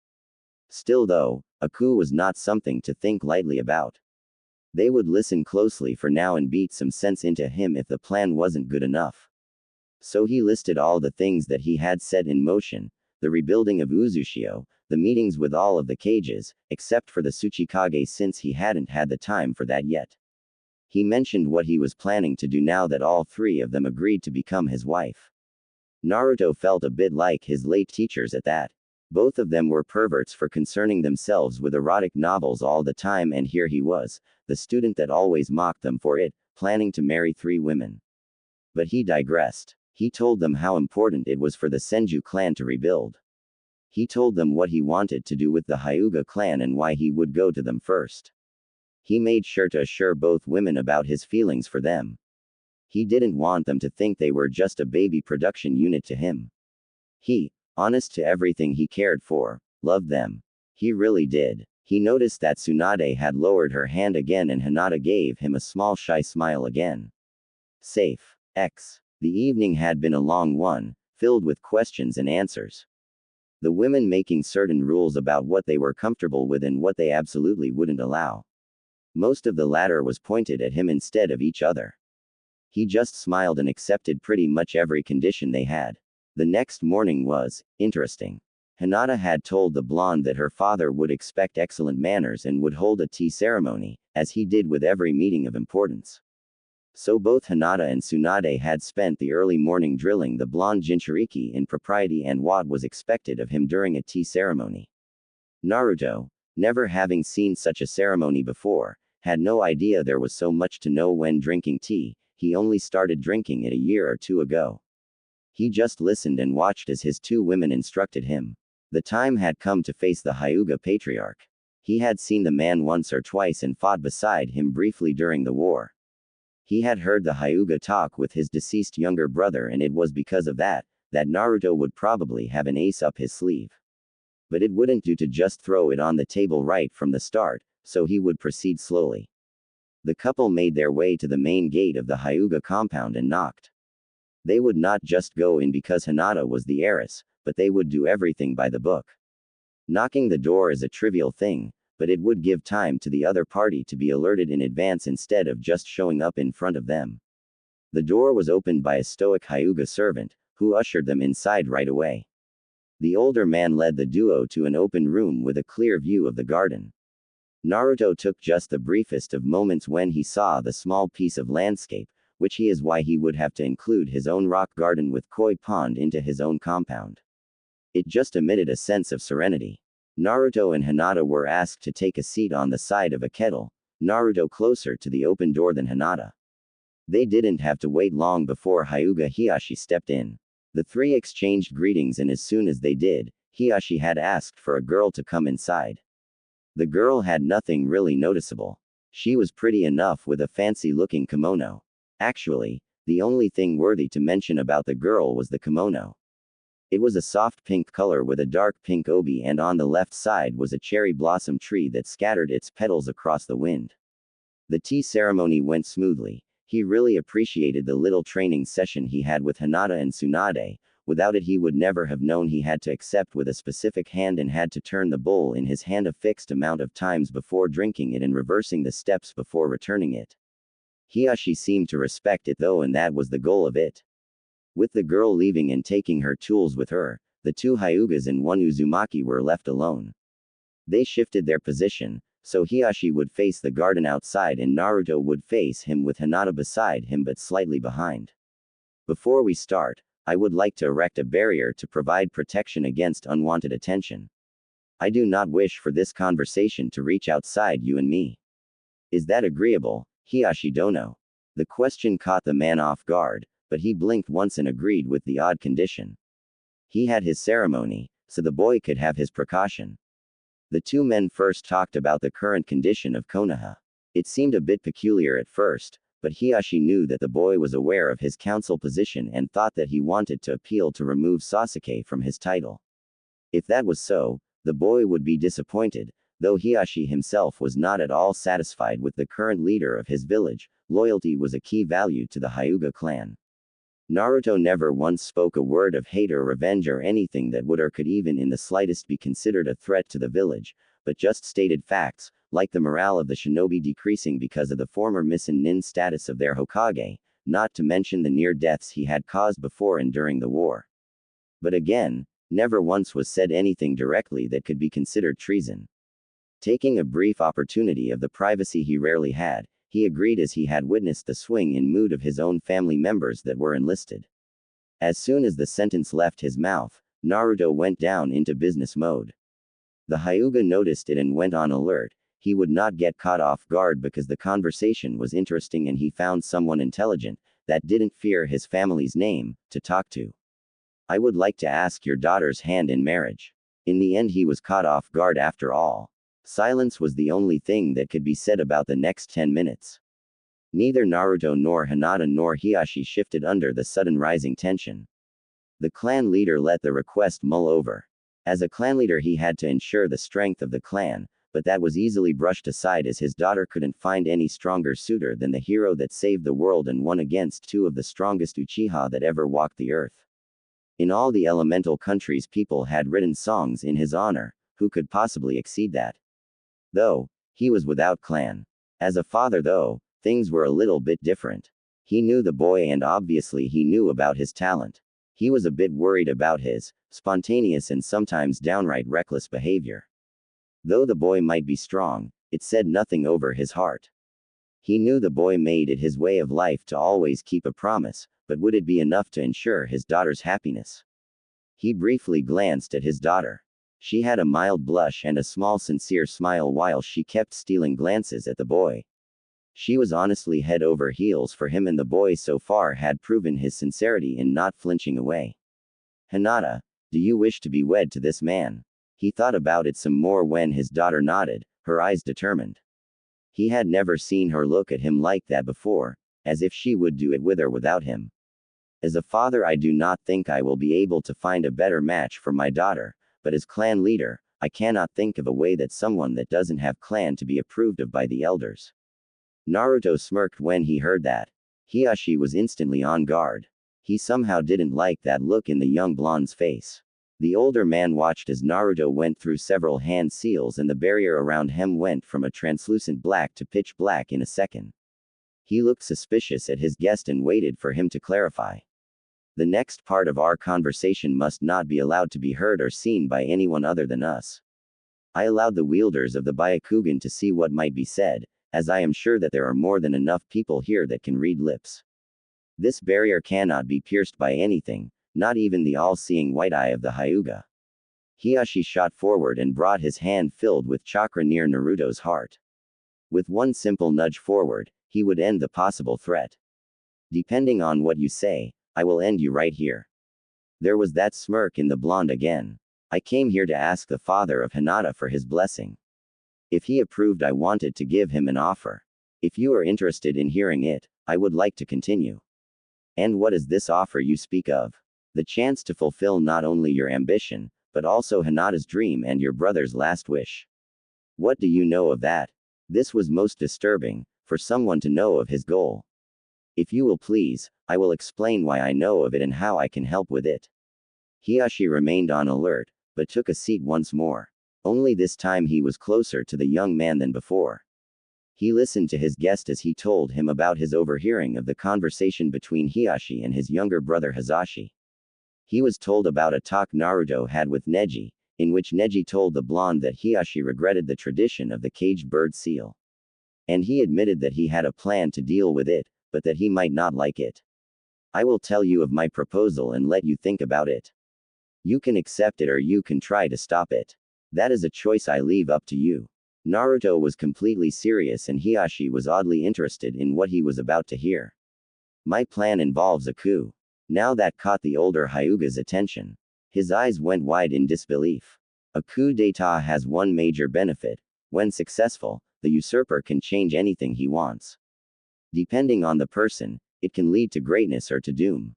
Still though, a coup was not something to think lightly about. They would listen closely for now and beat some sense into him if the plan wasn't good enough. So he listed all the things that he had set in motion, the rebuilding of Uzushio, the meetings with all of the cages, except for the Tsuchikage since he hadn't had the time for that yet. He mentioned what he was planning to do now that all 3 of them agreed to become his wife. Naruto felt a bit like his late teachers at that. Both of them were perverts for concerning themselves with erotic novels all the time and here he was, the student that always mocked them for it, planning to marry 3 women. But he digressed. He told them how important it was for the Senju clan to rebuild. He told them what he wanted to do with the Hyuga clan and why he would go to them first. He made sure to assure both women about his feelings for them. He didn't want them to think they were just a baby production unit to him. He, honest to everything he cared for, loved them. He really did. He noticed that Tsunade had lowered her hand again and Hinata gave him a small shy smile again. Safe. The evening had been a long one, filled with questions and answers. The women making certain rules about what they were comfortable with and what they absolutely wouldn't allow. Most of the latter was pointed at him instead of each other. He just smiled and accepted pretty much every condition they had. The next morning was interesting. Hinata had told the blonde that her father would expect excellent manners and would hold a tea ceremony, as he did with every meeting of importance. So both Hinata and Tsunade had spent the early morning drilling the blonde Jinchuriki in propriety and what was expected of him during a tea ceremony. Naruto, never having seen such a ceremony before, had no idea there was so much to know when drinking tea. He only started drinking it a year or 2 ago. He just listened and watched as his 2 women instructed him. The time had come to face the Hyuga patriarch. He had seen the man once or twice and fought beside him briefly during the war. He had heard the Hyuga talk with his deceased younger brother and it was because of that Naruto would probably have an ace up his sleeve. But it wouldn't do to just throw it on the table right from the start, so he would proceed slowly. The couple made their way to the main gate of the Hyuga compound and knocked. They would not just go in because Hinata was the heiress, but they would do everything by the book. Knocking the door is a trivial thing, but it would give time to the other party to be alerted in advance instead of just showing up in front of them. The door was opened by a stoic Hyuga servant, who ushered them inside right away. The older man led the duo to an open room with a clear view of the garden. Naruto took just the briefest of moments when he saw the small piece of landscape, which is why he would have to include his own rock garden with koi pond into his own compound. It just emitted a sense of serenity. Naruto and Hinata were asked to take a seat on the side of a kettle, Naruto closer to the open door than Hinata. They didn't have to wait long before Hyuga Hiyashi stepped in. The three exchanged greetings, and as soon as they did, Hiyashi had asked for a girl to come inside. The girl had nothing really noticeable. She was pretty enough with a fancy-looking kimono. Actually, the only thing worthy to mention about the girl was the kimono. It was a soft pink color with a dark pink obi, and on the left side was a cherry blossom tree that scattered its petals across the wind. The tea ceremony went smoothly. He really appreciated the little training session he had with Hinata and Tsunade. Without it, he would never have known he had to accept with a specific hand and had to turn the bowl in his hand a fixed amount of times before drinking it and reversing the steps before returning it. Hiyashi seemed to respect it though, and that was the goal of it. With the girl leaving and taking her tools with her, the two Hyugas and one Uzumaki were left alone. They shifted their position, so Hiyashi would face the garden outside and Naruto would face him with Hinata beside him but slightly behind. Before we start, I would like to erect a barrier to provide protection against unwanted attention. I do not wish for this conversation to reach outside you and me. Is that agreeable, Hiyashi Dono? The question caught the man off guard, but he blinked once and agreed with the odd condition. He had his ceremony, so the boy could have his precaution. The two men first talked about the current condition of Konoha. It seemed a bit peculiar at first, but Hiyashi knew that the boy was aware of his council position and thought that he wanted to appeal to remove Sasuke from his title. If that was so, the boy would be disappointed, though Hiyashi himself was not at all satisfied with the current leader of his village. Loyalty was a key value to the Hyuga clan. Naruto never once spoke a word of hate or revenge or anything that would or could even in the slightest be considered a threat to the village, but just stated facts, like the morale of the shinobi decreasing because of the former Nin status of their Hokage, not to mention the near deaths he had caused before and during the war. But again, never once was said anything directly that could be considered treason. Taking a brief opportunity of the privacy he rarely had, he agreed as he had witnessed the swing in mood of his own family members that were enlisted. As soon as the sentence left his mouth, Naruto went down into business mode. The Hyuga noticed it and went on alert. He would not get caught off guard because the conversation was interesting and he found someone intelligent, that didn't fear his family's name, to talk to. I would like to ask your daughter's hand in marriage. In the end, he was caught off guard after all. Silence was the only thing that could be said about the next 10 minutes. Neither Naruto nor Hinata nor Hiyashi shifted under the sudden rising tension. The clan leader let the request mull over. As a clan leader, he had to ensure the strength of the clan, but that was easily brushed aside as his daughter couldn't find any stronger suitor than the hero that saved the world and won against two of the strongest Uchiha that ever walked the earth. In all the elemental countries, people had written songs in his honor. Who could possibly exceed that? Though, he was without clan. As a father though, things were a little bit different. He knew the boy and obviously he knew about his talent. He was a bit worried about his spontaneous and sometimes downright reckless behavior. Though the boy might be strong, it said nothing over his heart. He knew the boy made it his way of life to always keep a promise, but would it be enough to ensure his daughter's happiness? He briefly glanced at his daughter. She had a mild blush and a small sincere smile while she kept stealing glances at the boy. She was honestly head over heels for him, and the boy so far had proven his sincerity in not flinching away. Hinata, do you wish to be wed to this man? He thought about it some more when his daughter nodded, her eyes determined. He had never seen her look at him like that before, as if she would do it with or without him. As a father, I do not think I will be able to find a better match for my daughter. But as clan leader, I cannot think of a way that someone that doesn't have clan to be approved of by the elders. Naruto smirked when he heard that. Hiyashi was instantly on guard. He somehow didn't like that look in the young blonde's face. The older man watched as Naruto went through several hand seals and the barrier around him went from a translucent black to pitch black in a second. He looked suspicious at his guest and waited for him to clarify. The next part of our conversation must not be allowed to be heard or seen by anyone other than us. I allowed the wielders of the Byakugan to see what might be said, as I am sure that there are more than enough people here that can read lips. This barrier cannot be pierced by anything, not even the all-seeing white eye of the Hyuga. Hiyashi shot forward and brought his hand filled with chakra near Naruto's heart. With one simple nudge forward, he would end the possible threat. Depending on what you say, I will end you right here. There was that smirk in the blonde again. I came here to ask the father of Hinata for his blessing. If he approved, I wanted to give him an offer. If you are interested in hearing it, I would like to continue. And what is this offer you speak of? The chance to fulfill not only your ambition, but also Hinata's dream and your brother's last wish. What do you know of that? This was most disturbing, for someone to know of his goal. If you will please, I will explain why I know of it and how I can help with it. Hiyashi remained on alert, but took a seat once more. Only this time he was closer to the young man than before. He listened to his guest as he told him about his overhearing of the conversation between Hiyashi and his younger brother Hazashi. He was told about a talk Naruto had with Neji, in which Neji told the blonde that Hiyashi regretted the tradition of the caged bird seal. And he admitted that he had a plan to deal with it, but that he might not like it. I will tell you of my proposal and let you think about it. You can accept it or you can try to stop it. That is a choice I leave up to you. Naruto was completely serious and Hiyashi was oddly interested in what he was about to hear. My plan involves a coup. Now that caught the older Hyuga's attention. His eyes went wide in disbelief. A coup d'état has one major benefit. When successful, the usurper can change anything he wants. Depending on the person, it can lead to greatness or to doom.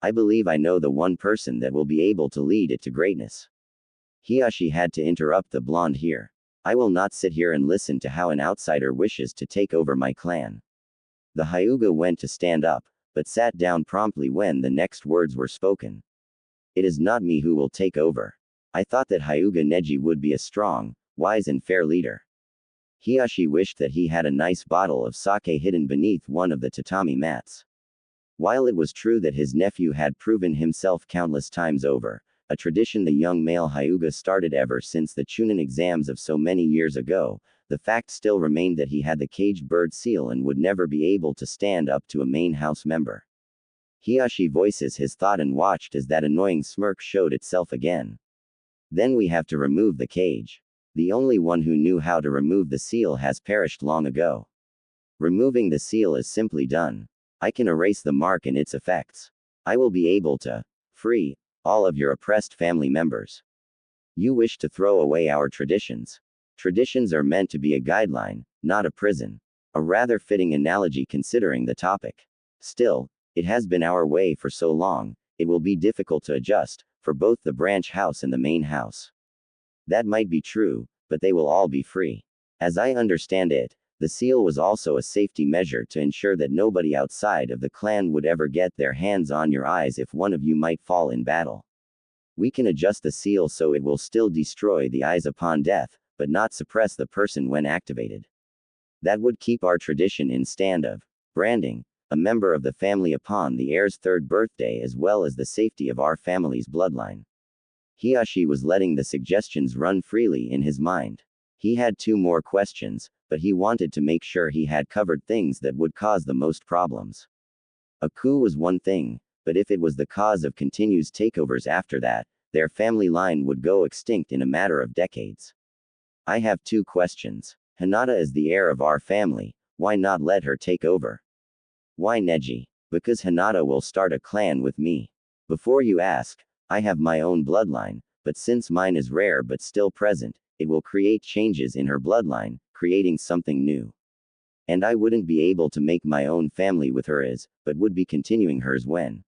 I believe I know the one person that will be able to lead it to greatness. Hiyashi had to interrupt the blonde here. I will not sit here and listen to how an outsider wishes to take over my clan. The Hyuga went to stand up, but sat down promptly when the next words were spoken. It is not me who will take over. I thought that Hyuga Neji would be a strong, wise and fair leader. Hiyashi wished that he had a nice bottle of sake hidden beneath one of the tatami mats. While it was true that his nephew had proven himself countless times over, a tradition the young male Hyuga started ever since the Chunin exams of so many years ago, the fact still remained that he had the caged bird seal and would never be able to stand up to a main house member. Hiyashi voices his thought and watched as that annoying smirk showed itself again. Then we have to remove the cage. The only one who knew how to remove the seal has perished long ago. Removing the seal is simply done. I can erase the mark and its effects. I will be able to free all of your oppressed family members. You wish to throw away our traditions. Traditions are meant to be a guideline, not a prison. A rather fitting analogy considering the topic. Still, it has been our way for so long, it will be difficult to adjust, for both the branch house and the main house. That might be true, but they will all be free. As I understand it, the seal was also a safety measure to ensure that nobody outside of the clan would ever get their hands on your eyes if one of you might fall in battle. We can adjust the seal so it will still destroy the eyes upon death, but not suppress the person when activated. That would keep our tradition in stand of branding a member of the family upon the heir's third birthday as well as the safety of our family's bloodline. Hiyashi was letting the suggestions run freely in his mind. He had two more questions, but he wanted to make sure he had covered things that would cause the most problems. A coup was one thing, but if it was the cause of continuous takeovers after that, their family line would go extinct in a matter of decades. I have two questions. Hinata is the heir of our family, why not let her take over? Why Neji? Because Hinata will start a clan with me. Before you ask, I have my own bloodline, but since mine is rare but still present, it will create changes in her bloodline, creating something new. And I wouldn't be able to make my own family with her as, but would be continuing hers when